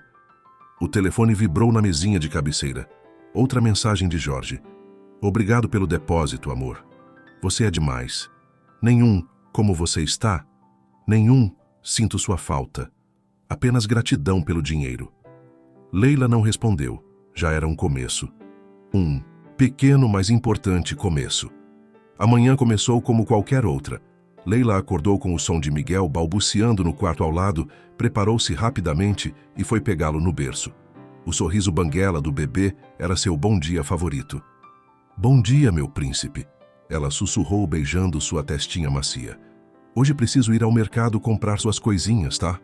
O telefone vibrou na mesinha de cabeceira. Outra mensagem de Jorge. Obrigado pelo depósito, amor. Você é demais. Nenhum, como você está. Nenhum, sinto sua falta. Apenas gratidão pelo dinheiro. Leila não respondeu. Já era um começo. Um pequeno, mas importante começo. A manhã começou como qualquer outra. Leila acordou com o som de Miguel balbuciando no quarto ao lado, preparou-se rapidamente e foi pegá-lo no berço. O sorriso banguela do bebê era seu bom dia favorito. Bom dia, meu príncipe. Ela sussurrou beijando sua testinha macia. Hoje preciso ir ao mercado comprar suas coisinhas, tá?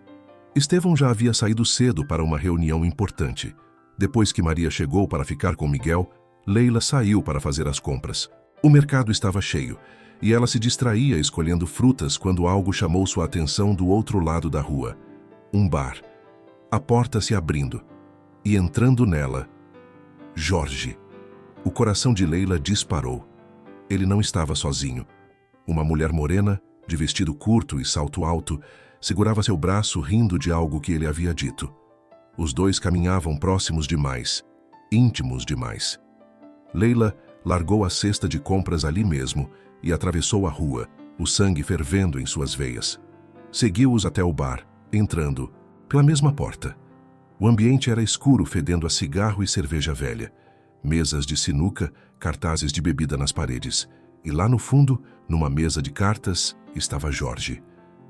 Estevão já havia saído cedo para uma reunião importante. Depois que Maria chegou para ficar com Miguel, Leila saiu para fazer as compras. O mercado estava cheio, e ela se distraía escolhendo frutas quando algo chamou sua atenção do outro lado da rua. Um bar. A porta se abrindo. E entrando nela, Jorge. O coração de Leila disparou. Ele não estava sozinho. Uma mulher morena, de vestido curto e salto alto, segurava seu braço rindo de algo que ele havia dito. Os dois caminhavam próximos demais, íntimos demais. Leila largou a cesta de compras ali mesmo e atravessou a rua, o sangue fervendo em suas veias. Seguiu-os até o bar, entrando pela mesma porta. O ambiente era escuro, fedendo a cigarro e cerveja velha. Mesas de sinuca, cartazes de bebida nas paredes. E lá no fundo, numa mesa de cartas, estava Jorge.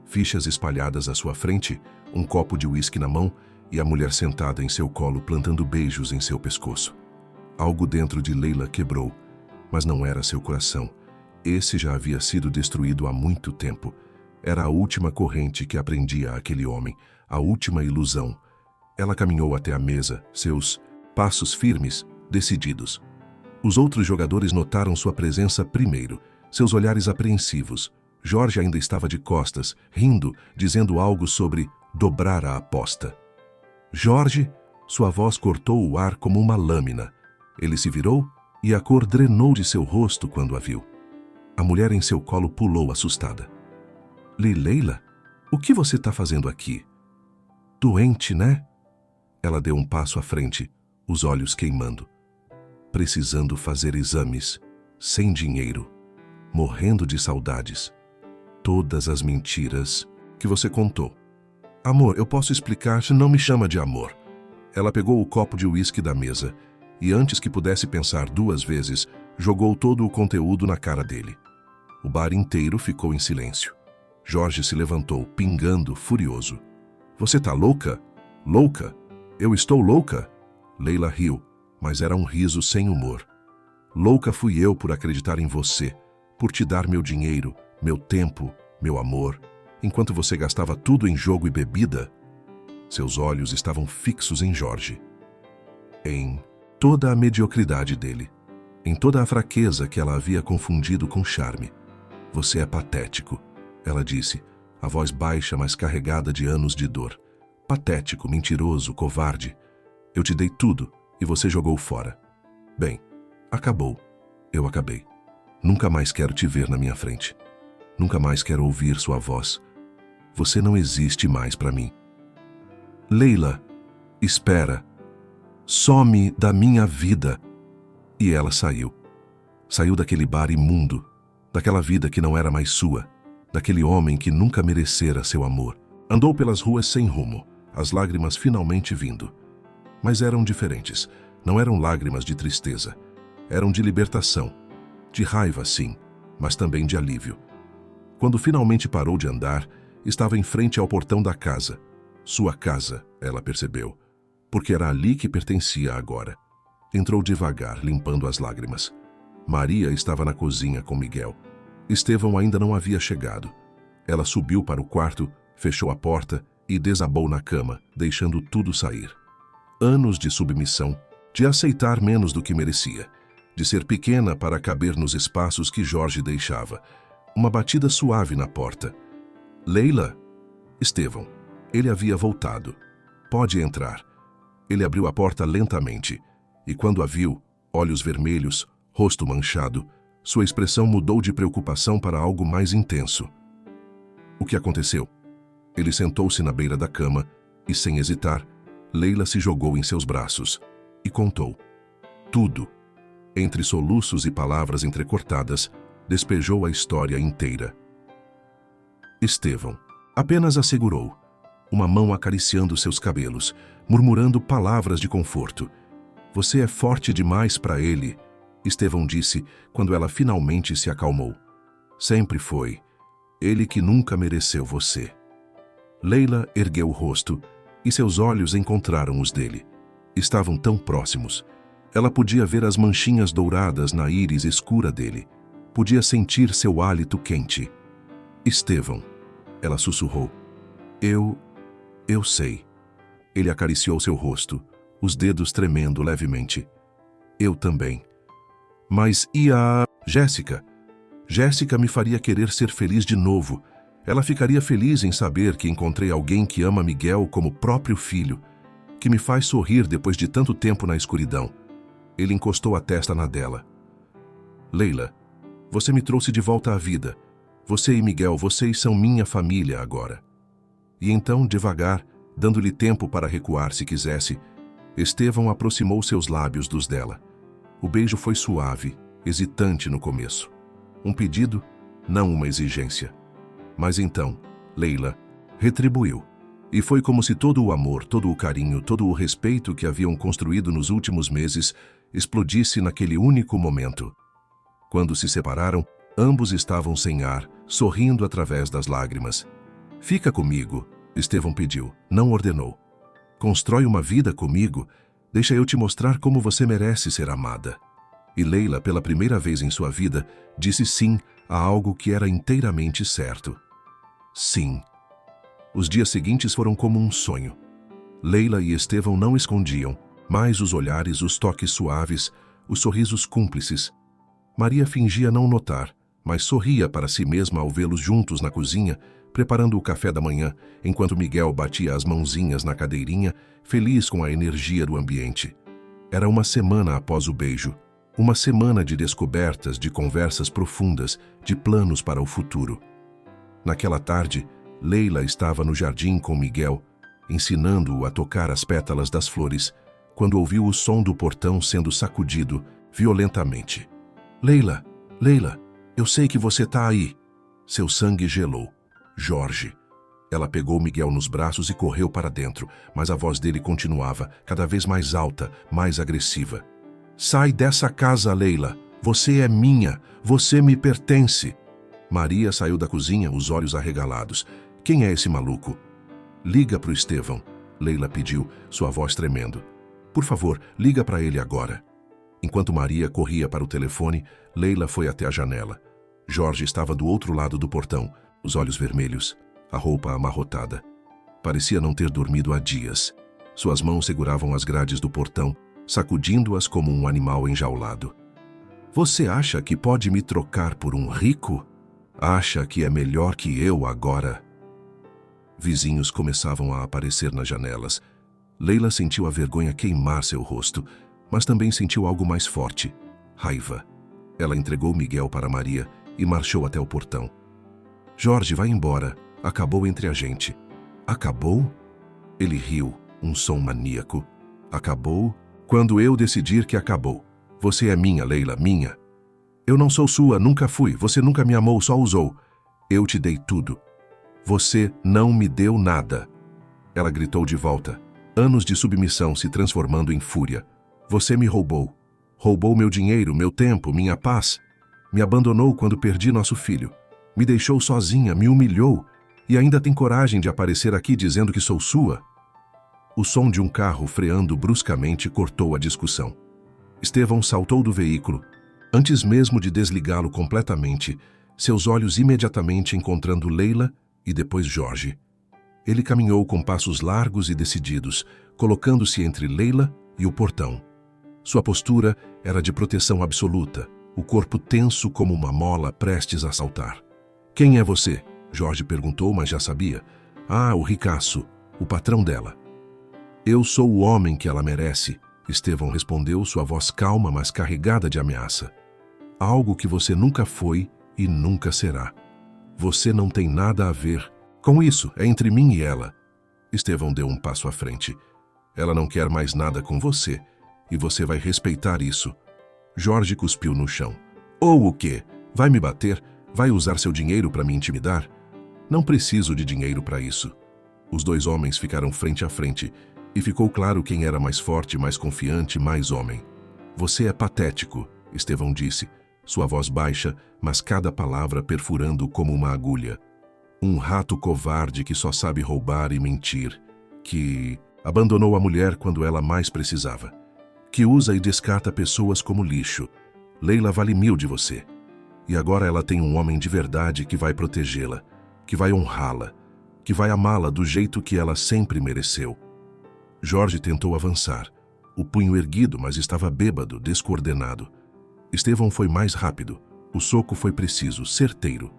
Fichas espalhadas à sua frente, um copo de uísque na mão e a mulher sentada em seu colo plantando beijos em seu pescoço. Algo dentro de Leila quebrou, mas não era seu coração. Esse já havia sido destruído há muito tempo. Era a última corrente que aprendia aquele homem, a última ilusão. Ela caminhou até a mesa, seus passos firmes, decididos. Os outros jogadores notaram sua presença primeiro, seus olhares apreensivos. Jorge ainda estava de costas, rindo, dizendo algo sobre dobrar a aposta. Jorge, sua voz cortou o ar como uma lâmina. Ele se virou e a cor drenou de seu rosto quando a viu. A mulher em seu colo pulou assustada. Leila, o que você está fazendo aqui? Doente, né? Ela deu um passo à frente, os olhos queimando. Precisando fazer exames, sem dinheiro, morrendo de saudades. Todas as mentiras que você contou. Amor, eu posso explicar, não me chama de amor. Ela pegou o copo de uísque da mesa e, antes que pudesse pensar duas vezes, jogou todo o conteúdo na cara dele. O bar inteiro ficou em silêncio. Jorge se levantou, pingando, furioso. Você tá louca? Louca? Eu estou louca? Leila riu, mas era um riso sem humor. Louca fui eu por acreditar em você, por te dar meu dinheiro, meu tempo, meu amor, enquanto você gastava tudo em jogo e bebida. Seus olhos estavam fixos em Jorge. Em toda a mediocridade dele, em toda a fraqueza que ela havia confundido com charme. Você é patético, ela disse, a voz baixa, mas carregada de anos de dor. Patético, mentiroso, covarde. Eu te dei tudo e você jogou fora. Bem, acabou. Eu acabei. Nunca mais quero te ver na minha frente. Nunca mais quero ouvir sua voz. Você não existe mais para mim. Leila, espera. Some da minha vida. E ela saiu. Saiu daquele bar imundo, daquela vida que não era mais sua, daquele homem que nunca merecera seu amor. Andou pelas ruas sem rumo, as lágrimas finalmente vindo. Mas eram diferentes. Não eram lágrimas de tristeza. Eram de libertação. De raiva, sim, mas também de alívio. Quando finalmente parou de andar, estava em frente ao portão da casa. Sua casa, ela percebeu, porque era ali que pertencia agora. Entrou devagar, limpando as lágrimas. Maria estava na cozinha com Miguel. Estevão ainda não havia chegado. Ela subiu para o quarto, fechou a porta e desabou na cama, deixando tudo sair. Anos de submissão, de aceitar menos do que merecia, de ser pequena para caber nos espaços que Jorge deixava. Uma batida suave na porta. Leila? Estevão. Ele havia voltado. Pode entrar. Ele abriu a porta lentamente, e quando a viu, olhos vermelhos, rosto manchado, sua expressão mudou de preocupação para algo mais intenso. O que aconteceu? Ele sentou-se na beira da cama e, sem hesitar, Leila se jogou em seus braços e contou. Tudo. Entre soluços e palavras entrecortadas, despejou a história inteira. Estevão apenas a segurou, uma mão acariciando seus cabelos, murmurando palavras de conforto. Você é forte demais para ele, Estevão disse quando ela finalmente se acalmou. Sempre foi. Ele que nunca mereceu você. Leila ergueu o rosto e seus olhos encontraram os dele. Estavam tão próximos. Ela podia ver as manchinhas douradas na íris escura dele. Podia sentir seu hálito quente. Estevão, ela sussurrou. Eu sei. Ele acariciou seu rosto, os dedos tremendo levemente. Eu também. Mas e a Jéssica? Jéssica me faria querer ser feliz de novo. Ela ficaria feliz em saber que encontrei alguém que ama Miguel como próprio filho, que me faz sorrir depois de tanto tempo na escuridão. Ele encostou a testa na dela. Leila, você me trouxe de volta à vida. Você e Miguel, vocês são minha família agora. E então, devagar, dando-lhe tempo para recuar se quisesse, Estevão aproximou seus lábios dos dela. O beijo foi suave, hesitante no começo. Um pedido, não uma exigência. Mas então, Leila retribuiu. E foi como se todo o amor, todo o carinho, todo o respeito que haviam construído nos últimos meses explodisse naquele único momento. Quando se separaram, ambos estavam sem ar, sorrindo através das lágrimas. Fica comigo, Estevão pediu, não ordenou. Constrói uma vida comigo, deixa eu te mostrar como você merece ser amada. E Leila, pela primeira vez em sua vida, disse sim a algo que era inteiramente certo. Sim. Os dias seguintes foram como um sonho. Leila e Estevão não escondiam, mas os olhares, os toques suaves, os sorrisos cúmplices. Maria fingia não notar, mas sorria para si mesma ao vê-los juntos na cozinha, preparando o café da manhã, enquanto Miguel batia as mãozinhas na cadeirinha, feliz com a energia do ambiente. Era uma semana após o beijo, uma semana de descobertas, de conversas profundas, de planos para o futuro. Naquela tarde, Leila estava no jardim com Miguel, ensinando-o a tocar as pétalas das flores, quando ouviu o som do portão sendo sacudido violentamente. Leila, Leila, eu sei que você tá aí. Seu sangue gelou. Jorge. Ela pegou Miguel nos braços e correu para dentro, mas a voz dele continuava, cada vez mais alta, mais agressiva. Sai dessa casa, Leila. Você é minha. Você me pertence. Maria saiu da cozinha, os olhos arregalados. Quem é esse maluco? Liga pro Estevão, Leila pediu, sua voz tremendo. Por favor, liga para ele agora. Enquanto Maria corria para o telefone, Leila foi até a janela. Jorge estava do outro lado do portão, os olhos vermelhos, a roupa amarrotada. Parecia não ter dormido há dias. Suas mãos seguravam as grades do portão, sacudindo-as como um animal enjaulado. Você acha que pode me trocar por um rico? Acha que é melhor que eu agora? Vizinhos começavam a aparecer nas janelas. Leila sentiu a vergonha queimar seu rosto, mas também sentiu algo mais forte, raiva. Ela entregou Miguel para Maria e marchou até o portão. Jorge, vai embora. Acabou entre a gente. Acabou? Ele riu, um som maníaco. Acabou? Quando eu decidir que acabou. Você é minha, Leila, minha. Eu não sou sua, nunca fui. Você nunca me amou, só usou. Eu te dei tudo. Você não me deu nada. Ela gritou de volta, anos de submissão se transformando em fúria. Você me roubou. Roubou meu dinheiro, meu tempo, minha paz. Me abandonou quando perdi nosso filho. Me deixou sozinha, me humilhou. E ainda tem coragem de aparecer aqui dizendo que sou sua? O som de um carro freando bruscamente cortou a discussão. Estevão saltou do veículo. Antes mesmo de desligá-lo completamente, seus olhos imediatamente encontrando Leila e depois Jorge. Ele caminhou com passos largos e decididos, colocando-se entre Leila e o portão. Sua postura era de proteção absoluta, o corpo tenso como uma mola prestes a saltar. Quem é você? Jorge perguntou, mas já sabia. Ah, o ricaço, o patrão dela. Eu sou o homem que ela merece, Estevão respondeu, sua voz calma, mas carregada de ameaça. Algo que você nunca foi e nunca será. Você não tem nada a ver com isso, é entre mim e ela. Estevão deu um passo à frente. Ela não quer mais nada com você, e você vai respeitar isso. Jorge cuspiu no chão. Ou o quê? Vai me bater? Vai usar seu dinheiro para me intimidar? Não preciso de dinheiro para isso. Os dois homens ficaram frente a frente, e ficou claro quem era mais forte, mais confiante, mais homem. Você é patético, Estevão disse, sua voz baixa, mas cada palavra perfurando como uma agulha. Um rato covarde que só sabe roubar e mentir, que abandonou a mulher quando ela mais precisava, que usa e descarta pessoas como lixo. Leila vale 1000 de você. E agora ela tem um homem de verdade que vai protegê-la, que vai honrá-la, que vai amá-la do jeito que ela sempre mereceu. Jorge tentou avançar, o punho erguido, mas estava bêbado, descoordenado. Estevão foi mais rápido. O soco foi preciso, certeiro.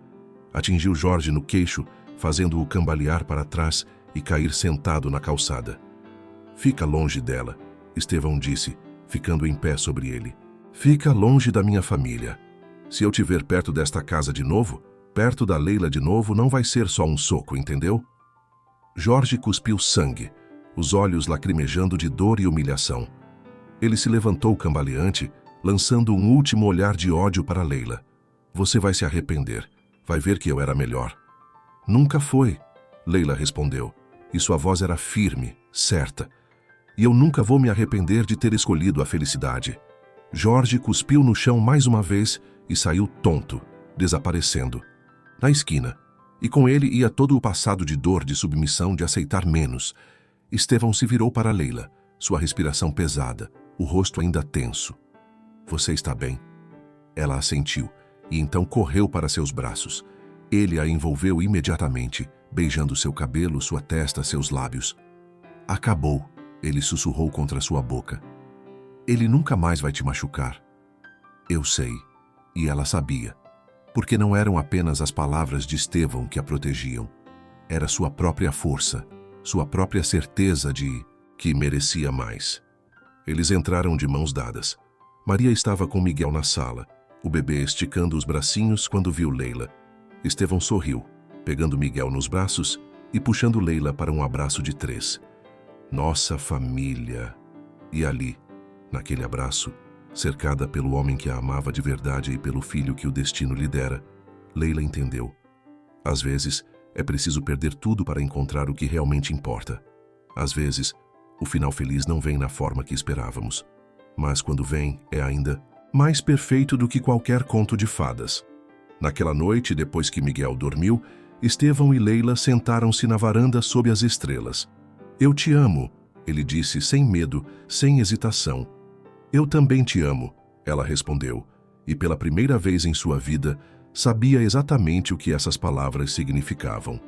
Atingiu Jorge no queixo, fazendo-o cambalear para trás e cair sentado na calçada. Fica longe dela, Estevão disse, ficando em pé sobre ele. Fica longe da minha família. Se eu te ver perto desta casa de novo, perto da Leila de novo, não vai ser só um soco, entendeu? Jorge cuspiu sangue, os olhos lacrimejando de dor e humilhação. Ele se levantou cambaleante, lançando um último olhar de ódio para Leila. Você vai se arrepender. Vai ver que eu era melhor. Nunca foi, Leila respondeu, e sua voz era firme, certa. E eu nunca vou me arrepender de ter escolhido a felicidade. Jorge cuspiu no chão mais uma vez e saiu tonto, desaparecendo. Na esquina. E com ele ia todo o passado de dor, de submissão, de aceitar menos. Estevão se virou para Leila, sua respiração pesada, o rosto ainda tenso. Você está bem? Ela assentiu, e então correu para seus braços. Ele a envolveu imediatamente, beijando seu cabelo, sua testa, seus lábios. Acabou, ele sussurrou contra sua boca. Ele nunca mais vai te machucar. Eu sei, e ela sabia, porque não eram apenas as palavras de Estevão que a protegiam. Era sua própria força, sua própria certeza de que merecia mais. Eles entraram de mãos dadas. Maria estava com Miguel na sala, o bebê esticando os bracinhos quando viu Leila. Estevão sorriu, pegando Miguel nos braços e puxando Leila para um abraço de 3. Nossa família! E ali, naquele abraço, cercada pelo homem que a amava de verdade e pelo filho que o destino lhe dera, Leila entendeu. Às vezes, é preciso perder tudo para encontrar o que realmente importa. Às vezes, o final feliz não vem na forma que esperávamos. Mas quando vem, é ainda mais perfeito do que qualquer conto de fadas. Naquela noite, depois que Miguel dormiu, Estevão e Leila sentaram-se na varanda sob as estrelas. Eu te amo, ele disse sem medo, sem hesitação. Eu também te amo, ela respondeu, e pela primeira vez em sua vida, sabia exatamente o que essas palavras significavam.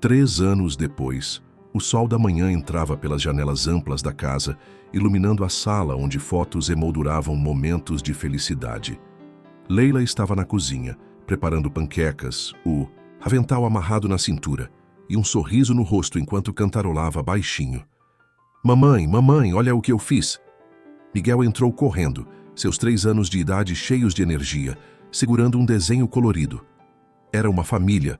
3 anos depois, o sol da manhã entrava pelas janelas amplas da casa, iluminando a sala onde fotos emolduravam momentos de felicidade. Leila estava na cozinha, preparando panquecas, o avental amarrado na cintura e um sorriso no rosto enquanto cantarolava baixinho. Mamãe, mamãe, olha o que eu fiz! Miguel entrou correndo, seus 3 anos de idade cheios de energia, segurando um desenho colorido. Era uma família,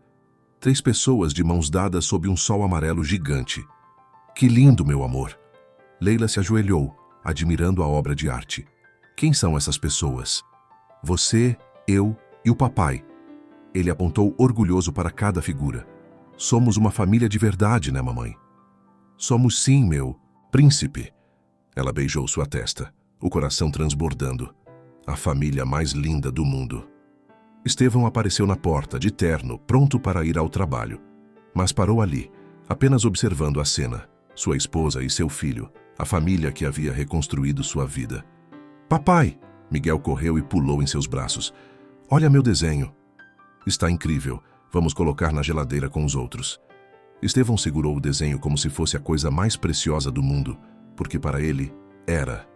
3 pessoas de mãos dadas sob um sol amarelo gigante. Que lindo, meu amor! Leila se ajoelhou, admirando a obra de arte. Quem são essas pessoas? Você, eu e o papai. Ele apontou orgulhoso para cada figura. Somos uma família de verdade, né, mamãe? Somos sim, meu príncipe. Ela beijou sua testa, o coração transbordando. A família mais linda do mundo. Estevão apareceu na porta, de terno, pronto para ir ao trabalho. Mas parou ali, apenas observando a cena. Sua esposa e seu filho, a família que havia reconstruído sua vida. Papai! Miguel correu e pulou em seus braços. Olha meu desenho. Está incrível. Vamos colocar na geladeira com os outros. Estevão segurou o desenho como se fosse a coisa mais preciosa do mundo, porque para ele era.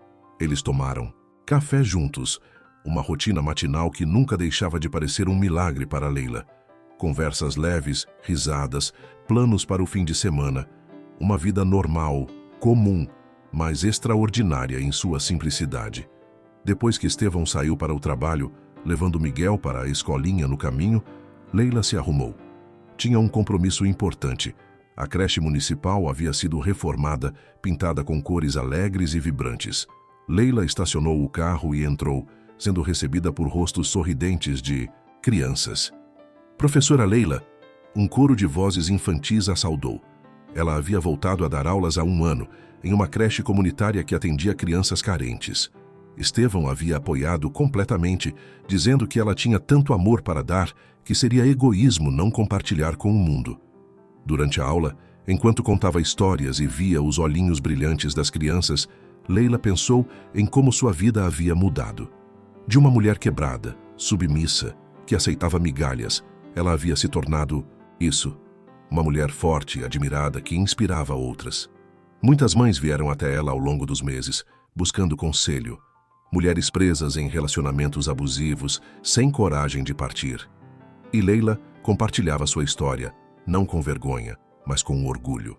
Eles tomaram café juntos, uma rotina matinal que nunca deixava de parecer um milagre para Leila. Conversas leves, risadas, planos para o fim de semana. Uma vida normal, comum, mas extraordinária em sua simplicidade. Depois que Estevão saiu para o trabalho, levando Miguel para a escolinha no caminho, Leila se arrumou. Tinha um compromisso importante. A creche municipal havia sido reformada, pintada com cores alegres e vibrantes. Leila estacionou o carro e entrou, sendo recebida por rostos sorridentes de crianças. Professora Leila, um coro de vozes infantis a saudou. Ela havia voltado a dar aulas há 1 ano, em uma creche comunitária que atendia crianças carentes. Estevão havia apoiado completamente, dizendo que ela tinha tanto amor para dar que seria egoísmo não compartilhar com o mundo. Durante a aula, enquanto contava histórias e via os olhinhos brilhantes das crianças, Leila pensou em como sua vida havia mudado. De uma mulher quebrada, submissa, que aceitava migalhas, ela havia se tornado isso. Uma mulher forte e admirada que inspirava outras. Muitas mães vieram até ela ao longo dos meses, buscando conselho. Mulheres presas em relacionamentos abusivos, sem coragem de partir. E Leila compartilhava sua história, não com vergonha, mas com orgulho.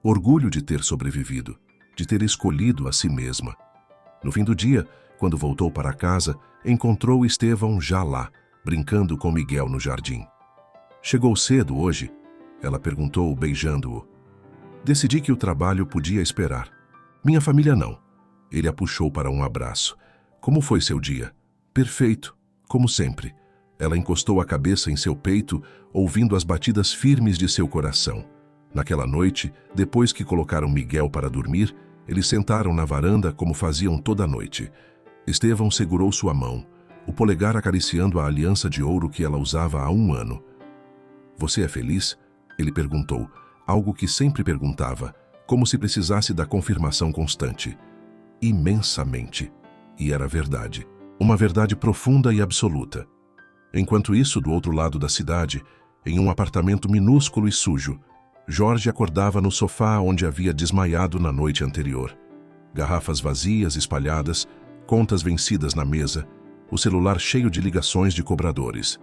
Orgulho de ter sobrevivido, de ter escolhido a si mesma. No fim do dia, quando voltou para casa, encontrou Estevão já lá, brincando com Miguel no jardim. Chegou cedo hoje? Ela perguntou, beijando-o. Decidi que o trabalho podia esperar. Minha família não. Ele a puxou para um abraço. Como foi seu dia? Perfeito, como sempre. Ela encostou a cabeça em seu peito, ouvindo as batidas firmes de seu coração. Naquela noite, depois que colocaram Miguel para dormir, eles sentaram na varanda como faziam toda noite. Estevão segurou sua mão, o polegar acariciando a aliança de ouro que ela usava há 1 ano. Você é feliz? Ele perguntou, algo que sempre perguntava, como se precisasse da confirmação constante. Imensamente. E era verdade. Uma verdade profunda e absoluta. Enquanto isso, do outro lado da cidade, em um apartamento minúsculo e sujo, Jorge acordava no sofá onde havia desmaiado na noite anterior. Garrafas vazias espalhadas, contas vencidas na mesa, o celular cheio de ligações de cobradores.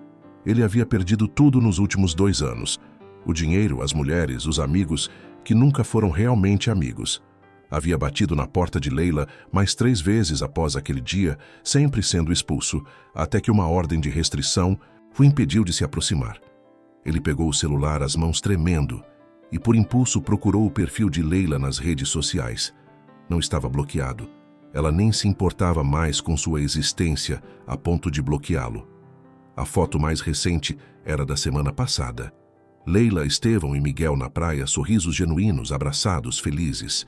Ele havia perdido tudo nos últimos 2 anos. O dinheiro, as mulheres, os amigos, que nunca foram realmente amigos. Havia batido na porta de Leila mais 3 vezes após aquele dia, sempre sendo expulso, até que uma ordem de restrição o impediu de se aproximar. Ele pegou o celular, as mãos tremendo, e por impulso procurou o perfil de Leila nas redes sociais. Não estava bloqueado. Ela nem se importava mais com sua existência a ponto de bloqueá-lo. A foto mais recente era da semana passada. Leila, Estevão e Miguel na praia, sorrisos genuínos, abraçados, felizes.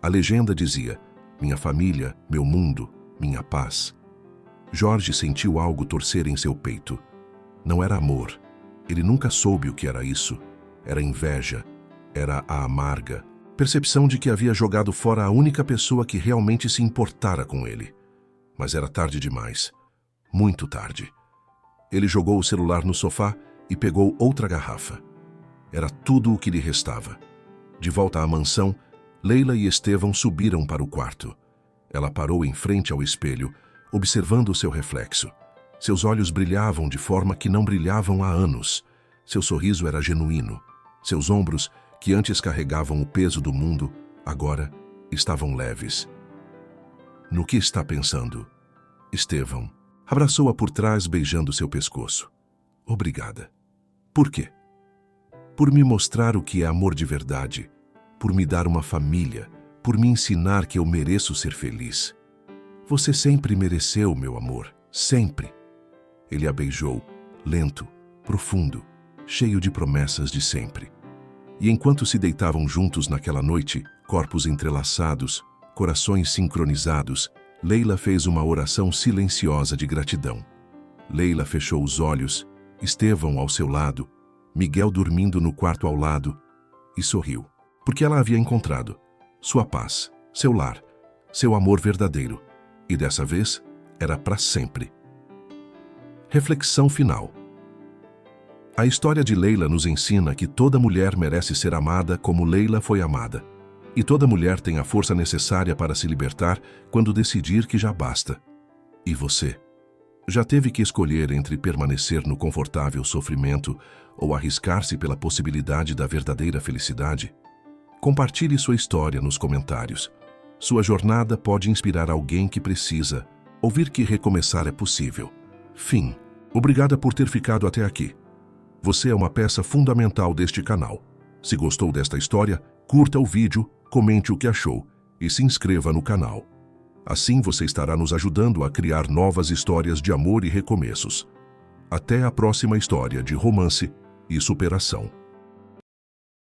A legenda dizia, minha família, meu mundo, minha paz. Jorge sentiu algo torcer em seu peito. Não era amor. Ele nunca soube o que era isso. Era inveja. Era a amarga percepção de que havia jogado fora a única pessoa que realmente se importara com ele. Mas era tarde demais. Muito tarde. Ele jogou o celular no sofá e pegou outra garrafa. Era tudo o que lhe restava. De volta à mansão, Leila e Estevão subiram para o quarto. Ela parou em frente ao espelho, observando o seu reflexo. Seus olhos brilhavam de forma que não brilhavam há anos. Seu sorriso era genuíno. Seus ombros, que antes carregavam o peso do mundo, agora estavam leves. No que está pensando? Estevão abraçou-a por trás, beijando seu pescoço. Obrigada. Por quê? Por me mostrar o que é amor de verdade. por me dar uma família, por me ensinar que eu mereço ser feliz. Você sempre mereceu, meu amor, sempre. Ele a beijou, lento, profundo, cheio de promessas de sempre. E enquanto se deitavam juntos naquela noite, corpos entrelaçados, corações sincronizados, Leila fez uma oração silenciosa de gratidão. Leila fechou os olhos, Estevão ao seu lado, Miguel dormindo no quarto ao lado, e sorriu, porque ela havia encontrado sua paz, seu lar, seu amor verdadeiro, e dessa vez era para sempre. Reflexão final. A história de Leila nos ensina que toda mulher merece ser amada como Leila foi amada. E toda mulher tem a força necessária para se libertar quando decidir que já basta. E você? Já teve que escolher entre permanecer no confortável sofrimento ou arriscar-se pela possibilidade da verdadeira felicidade? Compartilhe sua história nos comentários. Sua jornada pode inspirar alguém que precisa ouvir que recomeçar é possível. Fim. Obrigada por ter ficado até aqui. Você é uma peça fundamental deste canal. Se gostou desta história, curta o vídeo, comente o que achou e se inscreva no canal. Assim você estará nos ajudando a criar novas histórias de amor e recomeços. Até a próxima história de romance e superação.